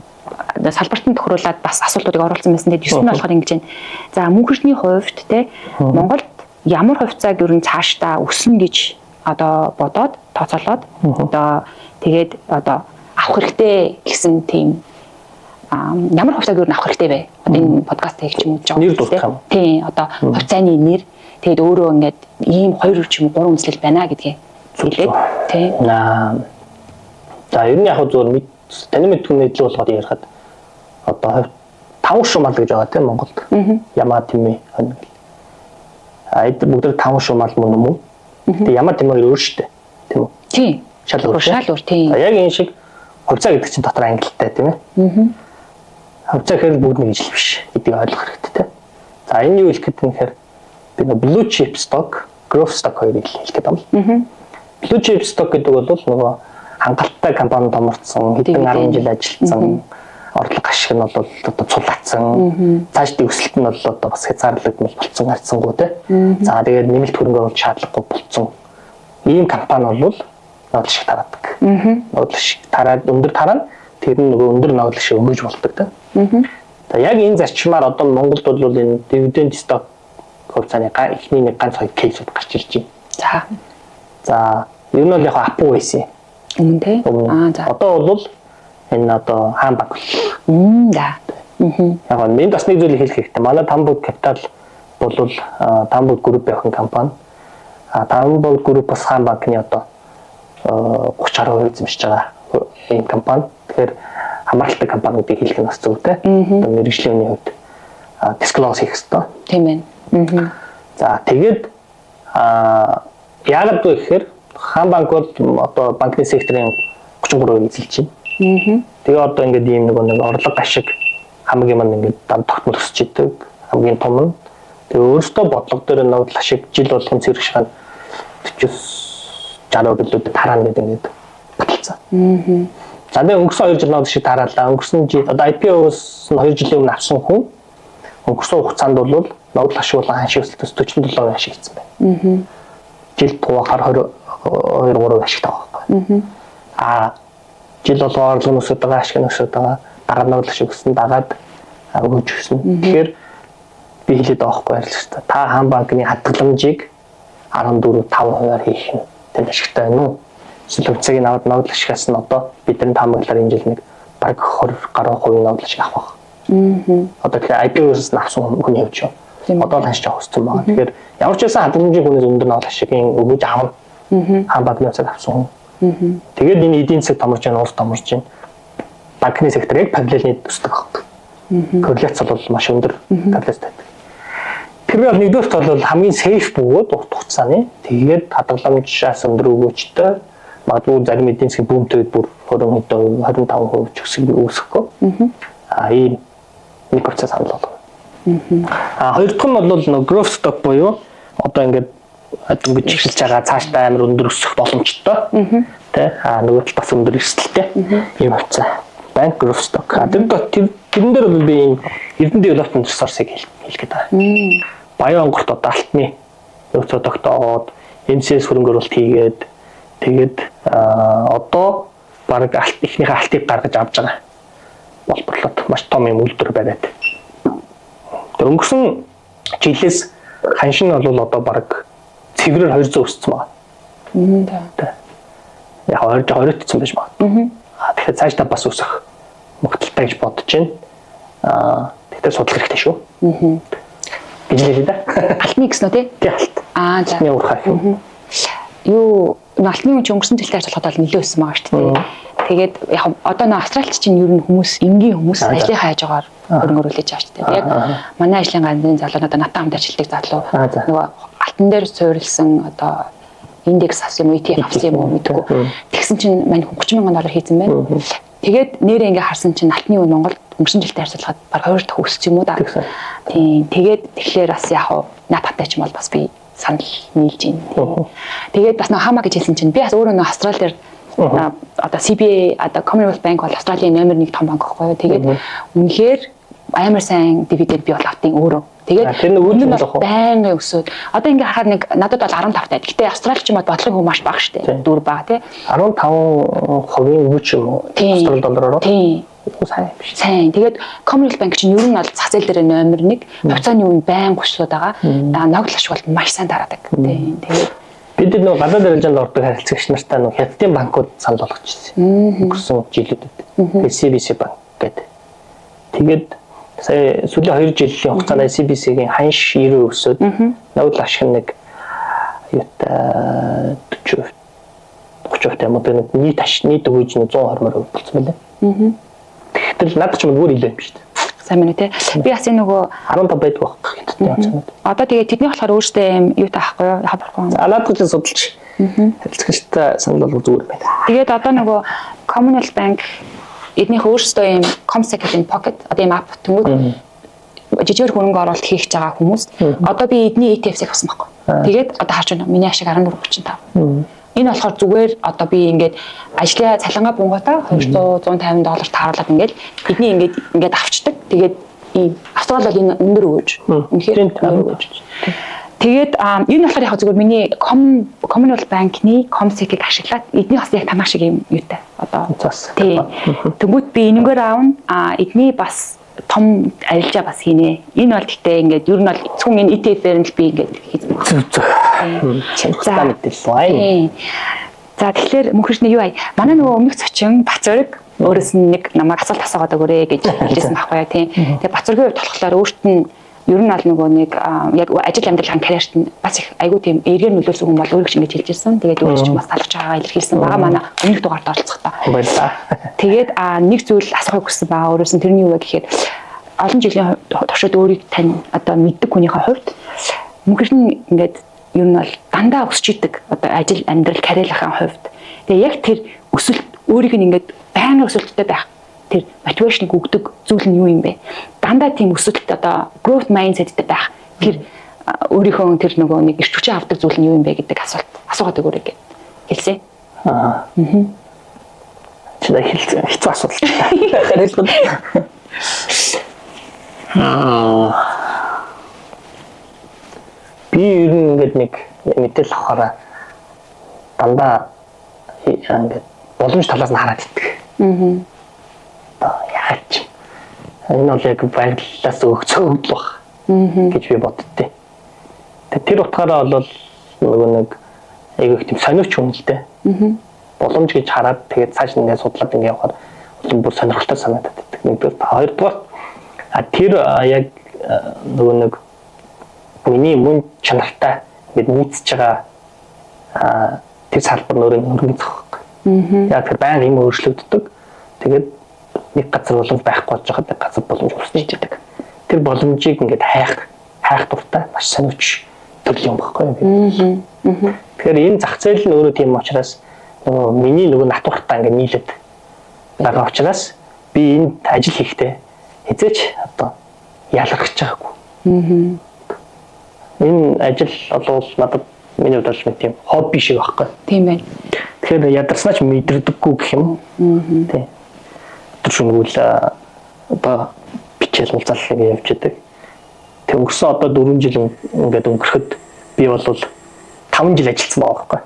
салбартанд тохируулаад бас асуултуудыг оруулсан байсан. Тэгээд 9 нь болохоор ингэж байна. За мөнхөрдний хувьд те Монголд ямар хувьцааг ер нь цаашдаа өснө гэж одоо бодоод тооцоолоод одоо тэгээд одоо авах хэрэгтэй гэсэн тийм ямар хувьцааг юу авах хэрэгтэй вэ? Одоо энэ подкаст хийж юм уу гэж байгаа. Тийм одоо хувьцааны нэр тэгээд өөрөө ингээд ийм 2 ч юм уу 3 үндэслэл байна гэдгээ хэлээд тийм. За ер нь яг зөвөр таны мэдхүн нэрлэл болгоод ярихад одоо 5 шумал гэж байгаа тийм Монголд. Ямаа тэмээ хоног. Эд бүгд 5 шумал мөн юм уу? Тэгээ ямаа тэмээ өөр штэ тийм үү? Тийм. Шал өөр тийм. Яг энэ шиг хувьцаа гэдэг чинь дотор ангилалтай тийм ээ. Хувьцаа гэхээр бүгд нэг ижил биш гэдгийг ойлгох хэрэгтэй тийм. За энэ юу хэлэх гэдэг нь гэхээр би нэг blue chip stock, growth stock хоёрыг хэлэх гэдэг юм. Blue chip stock гэдэг бол нөгөө хангалттай компанид томорцсон, хэдэн 10 жил ажилласан, орлого ашиг нь бол одоо цулаацсан, цаашдын өсөлт нь бол одоо бас хязгаарлагдмал болцсон харьцангуй тийм. За тэгээд нэмэлт хөрөнгө оруулалт шаардлагагүй болцсон. Ийм компани бол ногдол шиг тараадаг. Ногдол шиг тараад өндөр тараа тэр нь нөгөө өндөр ногдол шиг өнгөж болдог тийм. За яг энэ зарчмаар одоо Монголд бол энэ dividend stock хувьцааны эхний нэг ганц хоёр кейсүүд гарч ирж байна. За ер нь бол яг апу байсан. Өмнө тий. За одоо бол энэ одоо хаан банк. За. Яг энэ бас нэг зүйлийг хэлэх хэрэгтэй. Манай Тамбууд капитал бол Тамбууд групп явах компани. Тамбууд групп бас хаан банкны одоо 30% эзэмшиж байгаа энэ компани. Тэгэхээр хамааралтай компани гэдгийг хэлэх нь бас зөвтэй. Одоо мэргэжлийн хувьд disclose хийх хэрэгтэй. Тийм ээ. За тэгээд яагаад вэ гэхээр хаан банк бол одоо банкны секторын 33% эзэлж байна. Тэгээ одоо ингээд ийм нэг орлого ашиг хамгийн мань ингээд тогтмол өсч идэг хамгийн том нь Тэгээ өөрөөсөө бодлого дээр нуудлах шиг жил болгон зэрэг шахана 40-60 билүүд тараана гэдэг ингээд баталсан. За тэгээ өнгөрсөн 2 жил нуудлах шиг тараалаа. Өнгөрсөн жил одоо IPO-с 2 жилийн өмнө авсан хүн өнгөрсөн хугацаанд бол нуудлах шиг болон ханшиг өсөлтөс 47% ашигласан байна. Жил тухайгаар 22-3% ашигтай байгаа байхгүй. Жил болгоо орлого өсөж байгаа, ашиг өсөж байгаа, дагаад нуудлах шиг өссөн, дагаад өгөөж өссөн. Тэгэхээр би хэлээд байгаа байхгүй ярилцлаа. Та хаан банкны хадгаламжийг 14.5%-аар хийх нь тэнд ашигтай байна уу? Эсвэл хувьцааг нь аваад нуудлах шигээс нь одоо бидний таамаглалаар энэ жил нэг бараг 20 гаруй хувийн нуудлах шиг авах. Одоо тэгэхээр IPO-с авсан хүний хувьд шүү. Одоо л ханшиж авсан байгаа. Тэгэхээр ямар ч байсан хадгаламжийн хүнээс өндөр нуудлах шигийн өгөөж аавна. Хаан банкны хувьцааг авсан хүн. Тэгээд энэ эдийн засаг томорж байна, улс томорж байна. Банкны сектор яг параллелний төсдөг баг. Корреляц бол маш өндөр корреляц байдаг. Тэр бол нэгдүгээрт бол хамгийн сейф бөгөөд урт хугацааны тэгээд хадгаламжаас өндөр өгөөжтэй магадгүй зарим эдийн засгийн бүүмтэй бүр 20-25% ч өсөхгүй. Ийм нэг процесс санал болгоно. Хоёр дахь нь бол нөгөө growth stock буюу одоо ингээд ингэж эхэлж байгаа цаашдаа амар өндөр өсөх боломжтой. Тэ нөгөө л бас өндөр эрсдэлтэй ийм хувьцаа. Bank growth stock. Тэрэн дээр бол би ийм Эрдэнэ development resource-ыг хэлэх гээд байгаа. Баян онгорт одоо алтны нөөцөө тогтоод MCS хөрөнгө оруулалт хийгээд тэгээд одоо баг ихнийхээ алтыг гаргаж авч байгаа. Болборлоод маш том юм үйлдвэр бариад. Тэгээд өнгөрсөн жилээс ханшин бол одоо баг цэврээр 200 өссөн байна. Яг 20 тцсэн байж магадгүй. Тэгэхээр цаашдаа бас өсөх магадaltaй гэж бодож байна. Тэгэхээр судлах хэрэгтэй шүү. Гэж хэлээ да. Алтны гэсэн үү те? Тий алт. За. Миний урхаа. Юу алтны үн чи өнгөрсөн жилээр ажиллахад бол нөлөө өссөн байгаа шүү дээ. Тэгээд яг одоо нөө австралч чинь ер нь хүмүүс энгийн хүмүүс ажлын хайж байгаагаар хөрөнгө оруулж байгаа шүү дээ. Яг манай ажлын ганцын залуунууд натаа хамт ажилладаг залуу нөгөө алтан дээр суурилсан одоо индекс авсан юм уу, ETF авсан юм уу мэдгүй. Тэгсэн чинь мань $30,000 хийсэн байна. Тэгээд нэрээ ингээ харсан чинь алтны үн Монголд өнгөрсөн жилтэй харьцуулахад баг 2 дахь өссөн юм уу да. Тийм. Тэгээд тэгэхээр бас яг наадхатай ч юм бол бас би санал нийлж байна. Тэгээд бас нэг хамаа гэж хэлсэн чинь би бас өөрөө нэг Австрали дээр одоо CBA одоо Commonwealth Bank бол Австралийн номер 1 том банк байхгүй юу. Тэгээд үнэхээр амар сайн дивиденд би бол автын өөрөө. Тэгээд тэр нэг үнэн бол байнгын өсөөд одоо ингээ харахад нэг надад бол 15 таа. Гэхдээ Австралич юм бол бодлого хүмүүс маш бага штэ. Дүр бага тий. 15% өгч юм уу? Австрали доллараар. Тий. Сайн биш. Сайн. Тэгээд Commonwealth Bank чинь ер нь бол зах зээл дээр номер 1, хувьцааны үн байнга өсөд байгаа. Ноглош бол маш сайн тараадаг. Тий. Тэгээд бид нэг гадаад арилжаанд ордог харилцагч нартай нэг хятадын банкуд санал болгочихсон. Өнгөрсөн жилүүдэд. CBC банк гэдэг. Тэгээд сая сүүлийн 2 жилийн хугацаанд CBC-гийн ханш 90% өсөд ногдол ашиг нэг юутай 40% юм уу нийт өгөөж 120% болсон байлаа. Тэгтэл надад ч юм бүр илүү юм шүү дээ. сайн байна тий. Би бас энэ нөгөө 15 байдаг байх хятадын онцгой. Одоо тэгээ тэдний болохоор өөртөө юм юу таахгүй юу? Хабархан. Алаад гэж судалж. Харилцагчтай санал бол зүгээр байна. Тэгээд одоо нөгөө Commonwealth Bank эднийх өөртөө юм Comsec гэдэг pocket одоо юм app тэмүүд жижигэр хөрөнгө оруулалт хийх байгаа хүмүүс. Одоо би эдний ETF-ийг авсан байхгүй. Тэгээд одоо харж байна. Миний ашиг 14.35. Энэ болохоор зүгээр одоо би ингээд ажлаа цалингаа бунгуудаа $200-150 тааруулаад ингээд бидний ингээд авчдаг. Тэгээд ийм Австрали бол энэ өндөр өгөөж. Үнэхээр өндөр өгөөж. Тэгээд энэ болохоор яг зүгээр миний Commonwealth Bank-ны Comsec-ийг ашиглаад эдний бас яг танаа шиг юм юутай. Одоо тийм. Тэнгүүд би энэгээр аавна. Эдний бас том арилжаа бас хийнэ. Энэ бол гэхдээ ингээд ер нь бол зөвхөн энэ ETF-ээр нь л би ингээд хийсэн. Сонирхолтой мэдээлэл. За тэгэхээр мөнхөрчний юу ая? Манай нөгөө өмнөх зочин Бацөрөг өөрөөс нь нэг намайг асуулт асуугаад өгөөрэй гэж хэлсэн байхгүй юу тийм. Тэгээ Бацөргийн хувьд болохоор өөрт нь ер нь бол нөгөө нэг яг ажил амьдралын карьерт нь бас их айгүй тийм эргээр нөлөөлсөн хүн бол өөрөө ч ингэж хэлж ирсэн. Тэгээд өөрөө ч бас талж байгаагаа илэрхийлсэн байгаа манай өмнөх дугаард оролцохдоо. Баярлалаа. Тэгээд нэг зүйл асуухыг хүссэн байгаа. Өөрөөс нь тэрний юу вэ гэхээр олон жилийн туршид өөрийг тань одоо мэддэг хүнийхээ хувьд мөнхөр нь ингээд ер нь бол дандаа өсч идэг одоо ажил амьдрал карьерийн хувьд. Тэгээ яг тэр өсөлт өөрийг нь ингээд байнгын өсөлттэй байх тэр мотивашныг өгдөг зүйл нь юу юм бэ? Дандаа тийм өсөлт одоо growth mindsetтэй байх. Тэр өөрийнхөө тэр нөгөө нэг эрч хүчээ авдаг зүйл нь юу юм бэ гэдэг асуугаад өгөөрэй гэж хэлсэн. Чи хэцүү асуудал. Харилцаа. Би ер нь ингээд нэг мэдээл авахаараа дандаа ингээд боломж талаас нь хараад идэх. Яач. Энэ бол яг баярлалаас өгцөөгдөл баг гэж би боддتي. Тэр утгаараа бол нөгөө нэг айгүй их тийм сониуч юм л дээ. Боломж гэж хараад тэгээд цааш ингээд судлаад ингээд явахаар бүр сонирхолтой санагдаад байдаг. Нэгдүгээр, хоёрдугаар тэр яг нөгөө нэг миний мөн чанартай ингээд нийцж байгаа тэр салбар нөрөнгө зохих. Яг тэр баян юм өөрчлөгддөг. Тэгээд нэг газар боломж байхгүй болж байхад нэг газар боломж үүсэж идэг. Тэр боломжийг ингээд хайх дуртай маш сониуч төрөл юм баггүй юу. Тэгэхээр энэ зах зээл нь өөрөө тийм учраас нөгөө миний нөгөө натуртай ингээд нийлээд байгаа учраас би энд ажил хийхдээ хязгаарч одоо ялгарч байгаагүй. Энэ ажил бол надад миний хувьд бол тийм хобби шиг байхгүй. Тийм байна. Тэгэхээр ядарснаач мэдэрдэггүй гэх юм. Тийм. Тэр шүнгүүл одоо бичээл уулзалт ингэ явж байдаг. Тэг өнгөрсөн одоо 4 жил ингээд өнгөрөхөд би бол 5 жил ажилласан байгаа байхгүй.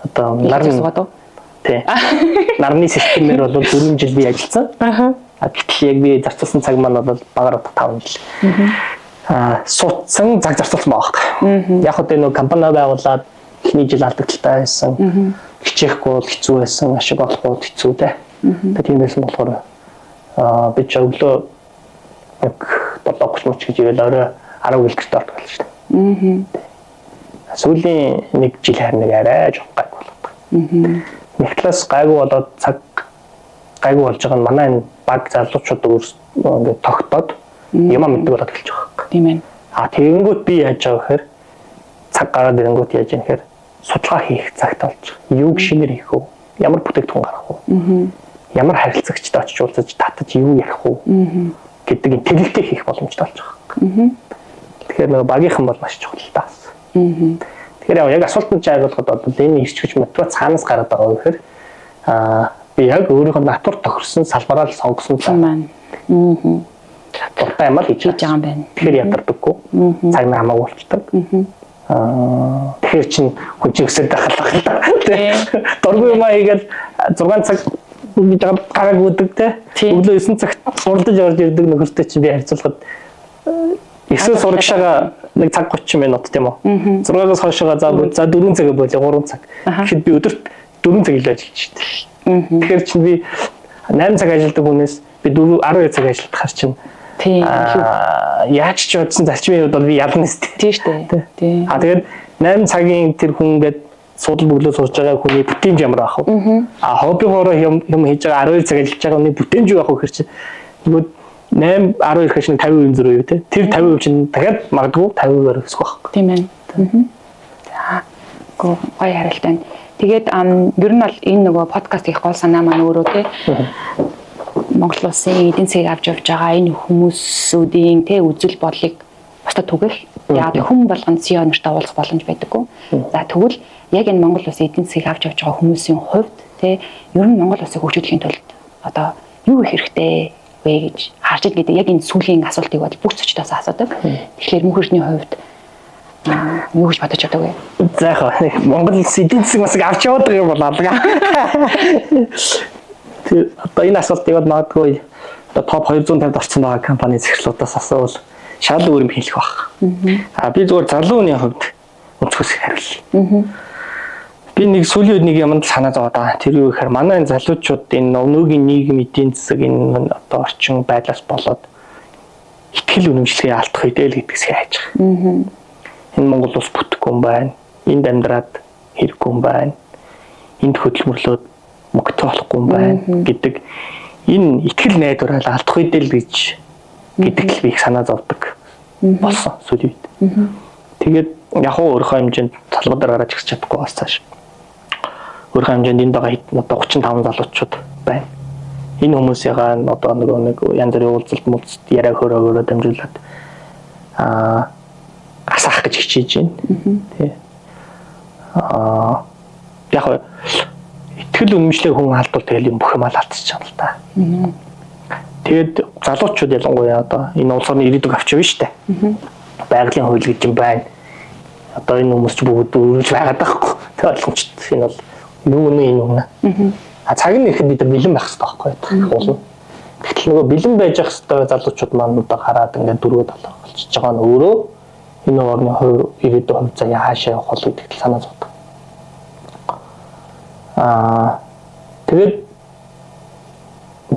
Одоо нарны системээр бол 4 жил би ажилласан. Гэтэл яг би зарцуулсан цаг маань бол багаар 5 жил. Суудсан цаг зарцуулсан байгаа байхгүй. Яг одоо нэг компани байгуулад эхний жил алдагдaltaй байсан. Хичээхгүй бол хэцүү байсан, ашиг олохгүй бол хэцүү дээ. Тийм байсан болохоор би ч өглөө нэг 7:30 гэж ивэл орой 10 гэлгэрт ордог болж шүү дээ. Сүүлийн нэг жил харин нэг арай жоох гайг болоод. Нэг талаас гайгүй болоод цаг гайгүй болж байгаа нь манай энэ баг залуучууд ингээд тогтоод юм мэддэг болоод эхэлж байгаа. Тийм ээ. Тэгэнгүүт би яаж байгаа гэхээр цаг гараад ирэнгүүт яаж юм гэхээр судалгаа хийх цагт болж байгаа. Юуг шинээр хийх үү? Ямар бүтээгдэхүүн гаргах үү? Ямар харилцагчтай очиж уулзаж татаж юу ярих уу гэдэг энэ тэлэлтийг хийх боломжтой болж байгаа. Тэгэхээр нөгөө багийнхан бол маш чухал таа. Тэгэхээр яг асуултанд жаагаад бол энэ ирч хүч мотивац цаанаас гараад байгаа гэхээр би яг өөрийнхөө натур тохирсон салбараа л сонгосон маань. Дуртай юм л хийж байгаа юм байна. Тэгэхээр ядардаггүй. Цаг нь хамаагүй болчдаг. Тэгэхээр чинь хүн чинь өсөд байхлаа. Дургүй юм аа хийгээл 6 цаг үгүй гараг үүдэг те. Өглөө 9 цагт уралдаж орж ирдэг нөхөртэй чинь би харьцуулахад 9 сурагшаага нэг цаг 30 минут тийм үү. 6-аас хойшоо за 4 цаг болоо 3 цаг. Тэгэхэд би өдөрт 4 цаг илүү ажиллаж штэ. Тэгэхээр чинь би 8 цаг ажилладаг хүнээс би 12 цаг ажиллах хар чинь тийм яаж ч бодсон зарчмын хувьд бол би ялна штэ. Тийм штэ. Тийм. Тэгээд 8 цагийн тэр хүн ингээд судал бүглөө сурж байгаа хүний бүтээмж ямар байх вэ? Хоббигоороо юм хийж байгаа 12 цаг ажиллаж байгаа хүний бүтээмж юу байх вэ гэхээр чинь нөгөө 8 12 хэш нэг 50% зөрөө юу те. Тэр 50% чинь дахиад магадгүй 50%-аар өсөх байх. Тийм байна. За. Гоё харилт байна. Тэгээд ер нь бол энэ нөгөө подкаст хийх гол санаа маань өөрөө те. Монгол улсын эдийн засгийг авч явж байгаа энэ хүмүүсүүдийн те үзэл бодлыг бусдад түгэх. Яг хүн болгонд CEO нартай уулзах боломж байдаггүй. За тэгвэл яг энэ Монгол улсын эдийн засгийг авч явж байгаа хүмүүсийн хувьд те ер нь Монгол улсыг хөгжүүлэхийн тулд одоо юу их хэрэгтэй вэ гэж харж байгаа гэдэг яг энэ сүүлийн асуултыг бол бүх зочдоос асуудаг. Тэгэхээр мөнхөрчний хувьд юу гэж бодож байдаг вэ? За яг Монгол улсын эдийн засаг масыг авч яваад байгаа юм бол алга. Тэр одоо энэ асуултыг бол магадгүй одоо топ 250-д орсон байгаа компани захирлуудаас асуувал шал өөр юм хэлэх баг. Би зүгээр залуу хүний хувьд өнцгөөс хариулъя. Би нэг сүүлийн үед нэг юмд санаа зовоод байгаа. Тэр юу гэхээр манай энэ залуучууд энэ өнөөгийн нийгэм эдийн засаг энэ одоо орчин байдлаас болоод ихтгэл үнэмшилгээ алдах үедээ л гэдгсээ хайж байгаа. Энэ Монгол улс бүтэхгүй юм байна. Энд амьдраад хэрэггүй юм байна. Энд хөдөлмөрлөөд мөнгөтэй болохгүй юм байна гэдэг энэ ихтгэл найдвараа алдах үедээ л гэж гэдэг л би их санаа зовдөг болсон сүүлийн үед. Тэгээд яг өөрийнхөө хэмжээнд талбар дээр гараад ихс чадахгүй бас цааш. Өөрийнхөө хэмжээнд энд байгаа хэд одоо 35 залуучууд байна. Энэ хүмүүсийнхаа одоо нэг янз бүрийн уулзалт муулцд яриа хөрөөгөөрөө дамжуулаад алдах гэж хичээж байна. Тий. Яг итгэл үнэмшлээ хүн алдвал тэгэл юм бүх юм алдчихж байгаа л да. Тэгээд залуучууд ялангуяа одоо энэ улс орны ирээдүг авч явна шүү дээ. Байгалийн хууль гэж юм байна. Одоо энэ хүмүүс ч бүгд үргэлж байгаад байхгүй. Тэг ойлгомжтой. Энэ бол юу нэ энэ үнэ. Цаг нь ирэхэд бид нар бэлэн байх хэрэгтэй байхгүй уулна. Тэгтэл нөгөө бэлэн байж явах хэрэгтэй залуучууд маань одоо хараад ингээд дөрөв талаа болчихж байгаа нь өөрөө энэ орны ирээдүйн хувьд за яашаа явах бол гэдэг санаа зовдог. Тэгээд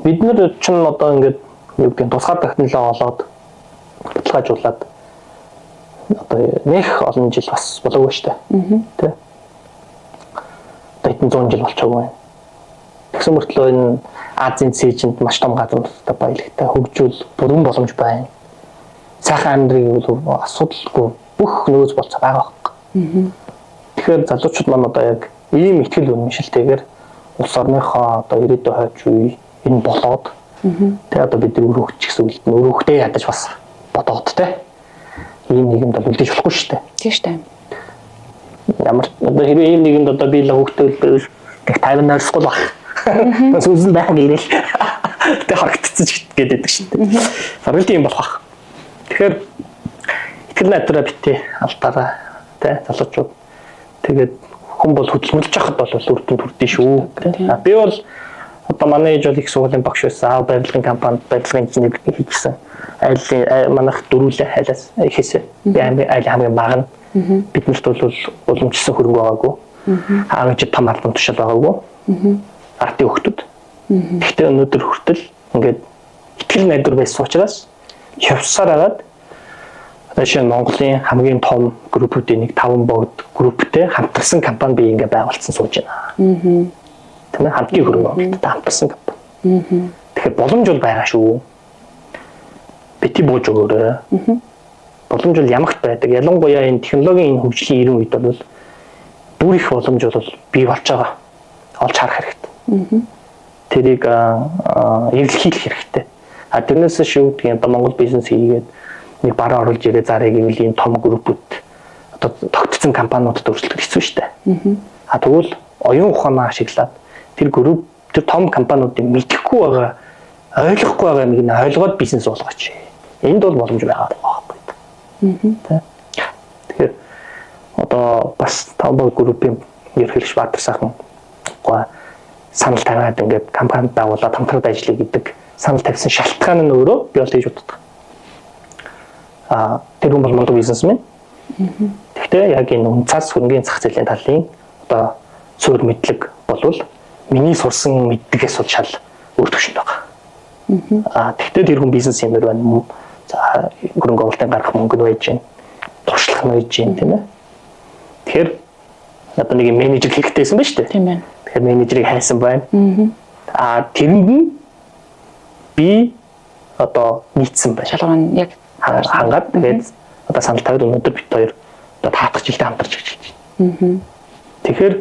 бид нар ч одоо ингээд юу гэдэг тусгай технологи олоод баталгаажуулаад одоо нэх олон жил бас болоогүй шүү дээ. Тэ. Одоо 100 жил болчихоогүй байна. Тэгсэн мөртлөө энэ Азийн цээжинд маш том газруудтай баялагтай хөгжүүл бүрэн боломж байна. Сайхан амьдрыг бол асуудалгүй бүх нөөц болцоо байгаа байхгүй. Тэгэхээр залуучууд маань одоо яг ийм ихтгэл үнэмшилтэйгээр улс орныхоо одоо ирээдүйн хойч үе энэ болоод тэгээ одоо бид өрөөгч гэсэн үг нь өрөөхтэй ядаж бас бодоод те ийм нийгэмд бол үлдээж болохгүй шүү дээ. Тийм шүү дээ. Ямар одоо хэрвээ ийм нийгэмд одоо би л хөвгтэй байвал тэг 50 нойрсгүй баг. Сүнс нь байх гэрэл тэг харагдчихсан ч гэдэг шүү дээ. Бараг тийм болох байх. Тэгэхээр итгэл найдраа битээ алдаараа те залуучууд тэгээд хүн бол хөдөлмөрлж яхад бол үр дүн төрдөө шүү. Би бол одоо манай ээж бол их сургуулийн багш байсан. Барилгын компанид барилгын инженер хийжсэн. Айлын манайх дөрүүлээ хайлаас ихээсээ би айл хамгийн бага нь биднэрт бол уламжлсан хөрөнгө байгаагүй. Хаагч том албан тушаал байгаагүй. Артын хөлтөд. Гэхдээ өнөөдөр хүртэл ингээд итгэл найдвар байсан учраас явсаар агаад одоо шинэ Монголын хамгийн том группүүдийн нэг 5 богд групптэй хамтарсан компани би ингээ байгуулсан сууж байна. Тийм ээ хамтгийн хөрөнгө оруулалттай хамтарсан компани. Тэгэхээр боломж бол байгаа шүү. Бити бууж өгөөрэй. Боломж бол ямагт байдаг. Ялангуяа энэ технологийн энэ хөгжлийн ирэн үед бол бүр их боломж бол бий болж байгаа. Олж харах хэрэгтэй. Тэрийг эвлэхийлэх хэрэгтэй. Тэрнээс шүү гэдэг нь Монгол бизнес хийгээд нэг бараа оруулж ирээ зарыг гэвэл энэ том группүүд одоо тогтцсон компаниудад өөрчлөлт хийсэн шүү дээ. Тэгвэл оюун ухаанаа ашиглаад тэр групп тэр том компаниудын мэдэхгүй байгаа ойлгохгүй байгаа нэг нь ойлгоод бизнес болгооч. Энд бол боломж байгаа байхгүй. Тэгэхээр одоо бас том группийн ерөнхийлөгч Баатар сайхан санал тавиад ингээд компанид байгуулаад хамтраад ажиллая гэдэг санал тавьсан шалтгаан нь өөрөө би бол тэгж боддог. Тэр хүн бол Монгол бизнесмен. Гэхдээ яг энэ үнцас хөрөнгөний зах зээлийн талын одоо суурь мэдлэг болвол миний сурсан мэддгээс бол шал өөр төвшөнд байгаа. Гэхдээ тэр хүн бизнес юмэр байна. За хөрөнгө оруулалтын гарах мөнгө нь байж гин. Туршлах нь байж гин тийм ээ. Тэгэхээр одоо нэг менежер хийхтэйсэн ба шүү дээ. Тийм байна. Тэгэхээр менежерийг хайсан байна. Тэрэнд нь би одоо нийцсэн байна. Шалгуур нь яг хангаад тэгээд одоо санал тавиад өнөөдөр бит хоёр одоо таатах жилдээ хамтарч ажиллаж байна. Тэгэхээр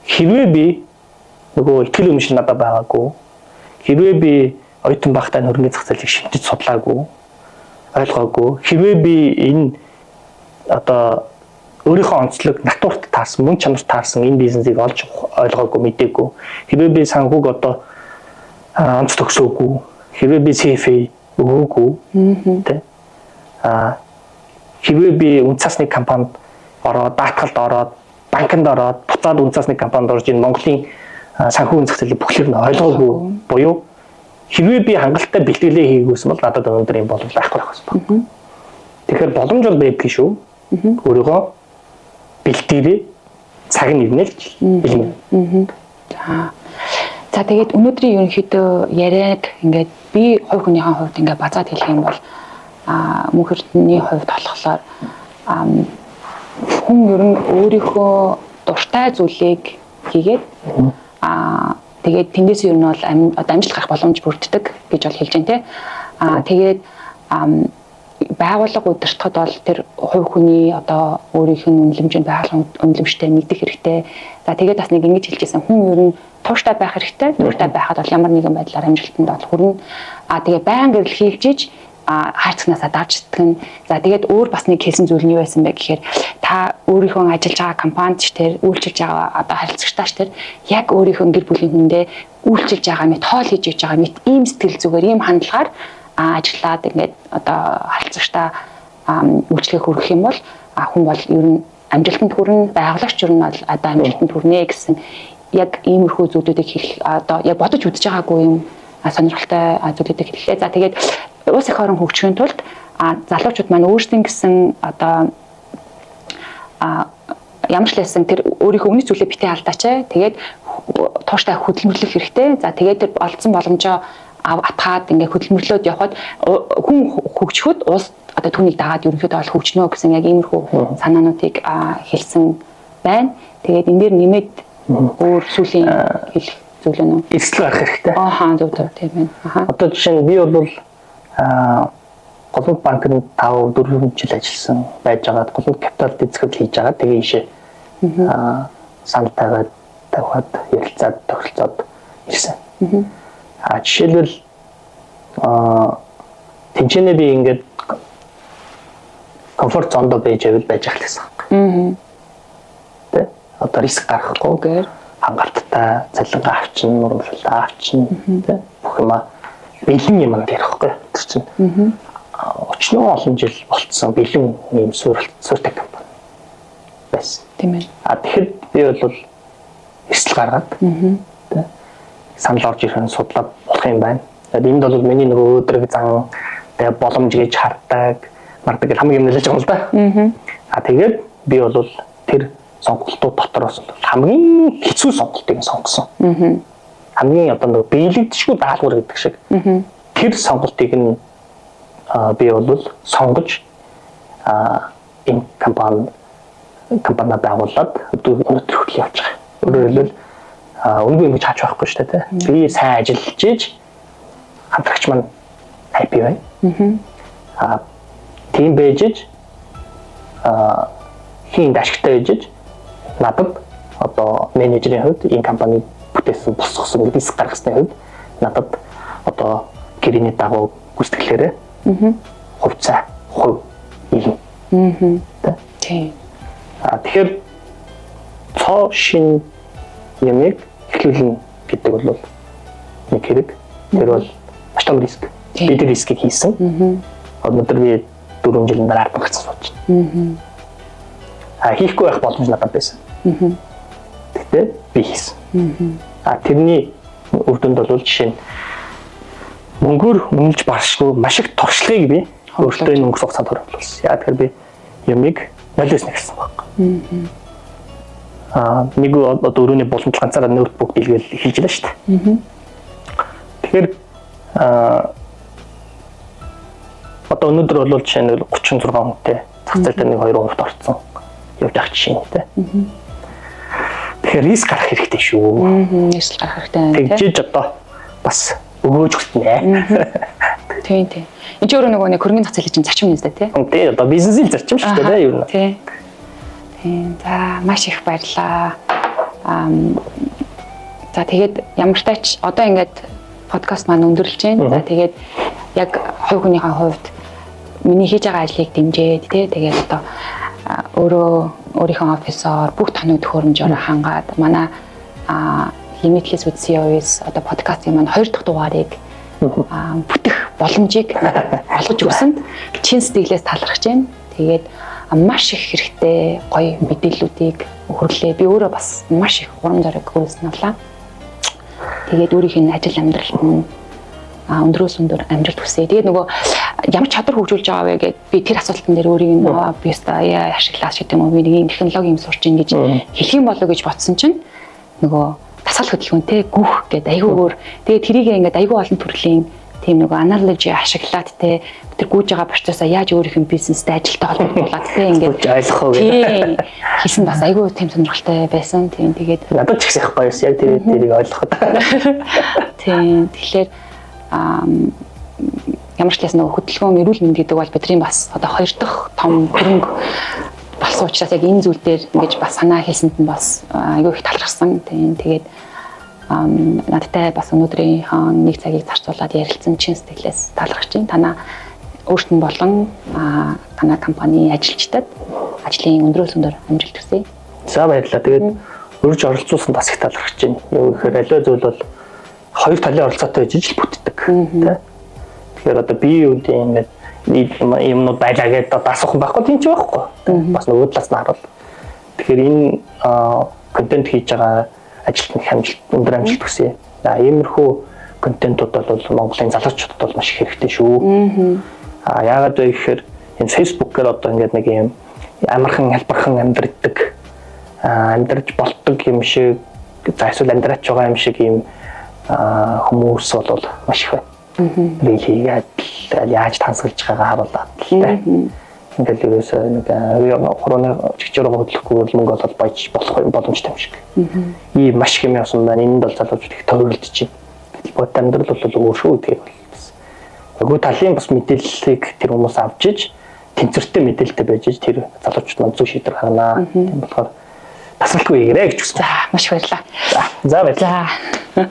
хэрвээ би нөгөө итгэл үнэмшил надад байгаагүй, хэрвээ би оюутан байхдаа хөрөнгөний зах зээлийг шимтэж судлаагүй, ойлгоогүй, хэрвээ би энэ одоо өөрийнхөө онцлог натурт таарсан, мөн чанарт таарсан энэ бизнесийг олж ойлгоогүй, мэдээгүй, хэрвээ би санхүүг одоо онц төгсөөгүй, хэрвээ би CFA өгөөгүй, тэ хэрвээ би үнцасны компанид ороод, даатгалд ороод, банкнд ороод, буцаад үнцасны компанид орж энэ Монголын санхүүгийн зах зээлийг бүхлээр нь ойлгоогүй буюу хэрвээ би хангалттай бэлтгэлээ хийгээсэн бол надад өнөөдөр юм боломж байхгүй байх байсан. Тэгэхээр боломж бол байдгийн шүү. Өөрийгөө бэлтээрээ цаг нь ирнэ л хэлмээ. За тэгээд өнөөдрийн ерөнхийдөө яриаг ингээд би хувь хүнийхээ хувьд ингээд базаад хэлэх юм бол мөнх эрдэнэний хувьд болохоор хүн ер нь өөрийнхөө дуртай зүйлийг хийгээд тэгээд тэндээс ер нь бол одоо амжилт гарах боломж бүрддэг гэж бол хэлж байна те. Тэгээд байгууллага удирдахад бол тэр хувь хүний одоо өөрийнх нь үнэлэмжийн байгууллагын үнэлэмжтэй нэгдэх хэрэгтэй. За тэгээд бас нэг ингэж хэлжсэн хүн ер нь тууштай байх хэрэгтэй. Тууштай байхад бол ямар нэгэн байдлаар амжилтанд бол хүрнэ. Тэгээд баян гэрэл хийлжиж хайрцагнаасаа дарж итгэн. За тэгээд өөр бас нэг хэлсэн зүйл нь юу байсан бэ гэхээр та өөрийнхөө ажиллаж байгаа компанид ч тэр үйлчилж байгаа одоо харилцагчтаач тэр яг өөрийнхөө гэр бүлийн хүндээ үйлчилж байгаа мэт хоол хийж иж байгаа мэт ийм сэтгэл зүгээр ийм хандлагаар ажиллаад ингээд одоо харилцагчтаа үйлчлэгээ хүргэх юм бол хүн бол ер нь амжилтанд хүрнэ, байгуулагч ер нь бол одоо амжилтанд хүрнэ гэсэн яг иймэрхүү зүйлүүдийг хэлэх одоо яг бодож үзэж байгаагүй юм сонирхолтой зүйлүүдийг хэллээ. За тэгээд улс их орон хөгжихийн тулд залуучууд маань өөрсдийн гэсэн одоо ямар ч лсэн тэр өөрийнхөө үнэт зүйлээ битээ алдаач. Тэгээд тууштай хөдөлмөрлөх хэрэгтэй. За тэгээд тэр олдсон боломжоо атгаад ингээ хөдөлмөрлөөд явхад хүн хөгжихөд улс одоо түүнийг дагаад ерөнхийдөө бол хөгжнө гэсэн яг иймэрхүү санаануудыг хэлсэн байна. Тэгээд энэ дээр нэмээд өөр сүлийн хэлэх зүйл нь эсэл гарах хэрэгтэй. Зөв тийм байна. Одоо жишээ нь би бол голомт банкнд 5-4 жил ажилласан байж байгаа. Голомт капитал дэвсгэл хийж байгаа. Тэгээ ийшээ санал тавиад ярилцаад тохиролцоод ирсэн. Жишээлбэл тэнцэнэ би ингээд комфорт зонд байж ах гэсэн. Тэ? Одоо риск гаргахгүй. Хангалттай, цалингаа авчин, урамшууллаа авчин, тэ? Бүх юма бэлэн юм ярихгүй. Тэр чинь өчнөө олон жил болцсон бэлэн юм суурьтай компани байсан. Тийм ээ. Тэгэхээр би бол эсэл гаргаад тэ? Санал орж ирэх нь судлаад болох юм байна. Энд бол миний нөгөө өдрөг зан тэгээ боломж гэж хардаг, мардаг хамгийн юм нэлж байгаа юм л да. Тэгээд би бол тэр сонголтууд дотроос хамгийн хэцүү сонголтыг сонгосон. Хамгийн одоо нөгөө биелэгдэшгүй даалгавар гэдэг шиг. Тэр сонголтыг нь би бол сонгож энэ компани байгуулад өнөөдөр хүртэл явж байгаа. Өөрөөр хэлбэл үнгүй юм чаач байхгүй шүү дээ. Би сайн ажиллаж ийж хамтрагч маань happy бай. Тийм байж хийн ашигтай байж надад одоо менежерийн хувьд энэ компани бүтээсэн босгосон риск гаргасны хувьд надад одоо гэрээний дагуу гүйцэтгэлээрээ хувьцаа хувь ийм. Тийм. Тэгэхээр цоо шин ямиг эхлүүлнэ гэдэг бол нэг хэрэг. Тэр бол маш том риск. Би тэр рискийг хийсэн. Өнөөдөр би 4 жилийн дараа ард гарцсан сууж байна. Хийхгүй байх боломж надад байсан. Тэгтээ би хийсэн. Тэрний үр дүнд бол жишээ нь мөнгөөр үнэлж баршгүй маш их туршлагыг би өөртөө энэ өнгөрсөн хугацаанд хөрвүүлсэн. Яа тэгэхээр би ямиг нулиснэ гэсэн баг. Нэг одоо өрөөний боломж ганцаараа ноутбук билгээл хийж лээ шүү дээ. Тэгэхээр одоо өнөөдөр бол жишээ нь 36 хүнтэй зах зээл дээр 1-2% орцсон явж ах жишээ нь тэ. Тэгэхээр риск гарах хэрэгтэй шүү. Риск гарах хэрэгтэй. Тэгжиж одоо бас өгөөж өгтнэ. Тийм. Энд ч өөрөө нэг хөрөнгөний зах зээлийн зарчим нэстэй тий. Тийм одоо бизнесийн зарчим шүү дээ юу. Тийм. За маш их баярлалаа. За тэгээд ямар ч тач одоо ингээд подкаст маань өндөрлж байна. За тэгээд яг хувь хүнийхээ хувьд миний хийж байгаа ажлыг дэмжиж тий тэгээд одоо өөрийнхөө офисоор бүх тоног төхөөрөмжөөр хангаад манай Limitless with CEO-с одоо подкастын маань 2 дахь дугаарыг бүтэх боломжийг олгож өгсөнд чин сэтгэлээс талархаж байна. Тэгээд маш их хэрэгтэй гоё мэдээллүүдийг хүргэлээ. Би өөрөө бас маш их урам зориг хүргэсэн авлаа. Тэгээд өөрийнх нь ажил амьдралд нь өндрөөс өндөр амжилт хүсье. Тэгээд нөгөө ямар чадвар хөгжүүлж байгаа вэ гэд би тэр асуултан дээр өөрийг нь би яа ашиглаас гэдэг юм уу би нэг юм технологи юм сурч ин гэж хэлэх юм болоо гэж бодсон чинь нөгөө тасгал хөдөлгөөнтэй гүөх гэдэг айгуугаар тэгээд тэрийг ингээд айгуу олон төрлийн тийм нөгөө аналоги ашиглаад те тэр гүйж байгаа процессоо яаж өөрийнх нь бизнестэй ажилтай холбогдуулаад те ингээд ойлгох үү хийсэн бас айгуу тийм сонирхолтой байсан. Тийм тэгээд надад ч ихсэх гоёс яг тэрийг ойлгоход. Тийм тэгэхээр ямар ч лээс нөгөө хөдөлгөөн эрүүл мэнд гэдэг бол бидний бас одоо 2 дахь том хөрөнгө болсон учраас яг энэ зүйл дээр ингэж бас санаа хийсэнд нь бас айгүй их талархсан. Тийм тэгээд надтай бас өнөөдрийн нэг цагийг зарцуулаад ярилцсан чин сэтгэлээс талархаж байна. Танаа өөрт нь болон танай компани ажилчдад ажлын өндрөөс өндөр амжилт хүсье. За баярлалаа. Тэгээд өрж оролцуулсан бас их талархаж байна. Юу гэхээр аливаа зүйл бол хоёр талын оролцоотой байж ижил бүтдэг. Тэгэхээр одоо би юу гэдэг ингээд юмнууд байлаа гэдэг одоо асуух байхгүй тийм ч байхгүй. Бас нөгөө талаас нь харуул. Тэгэхээр энэ контент хийж байгаа ажилтны өндөр амжилт хүсье. Иймэрхүү контентууд бол Монголын залуучуудад бол маш их хэрэгтэй шүү. Яагаад вэ гэхээр энэ Facebook-ээр одоо ингээд нэг юм амархан хэлбархан амьдрж болдог юм шиг эсвэл амьдраач байгаа юм шиг юм хүмүүс бол маш их байна. Рилийгээд яаж тансалж байгаагаа харуулдаг л ингээл ерөөсөө нэг хорооны чигчрөөгөө хөдлөхгүй бол мөнгө олоод байж болох боломжтой юм шиг. Ийм маш их юм явсан байна. Энд бол залуучууд их тойролдож байна. Бод амьдрал бол өөр шүү гэдгийг бас. Нөгөө талын бас мэдээллийг тэр хүмүүс авч иж тэнцвэртэй мэдээлэлтэй байж иж тэр залуучууд маань зөв шийдвэр гаргана. Тийм болохоор тасралтгүй ирээ гэж хүсэж. За маш баярлалаа. За баярлалаа.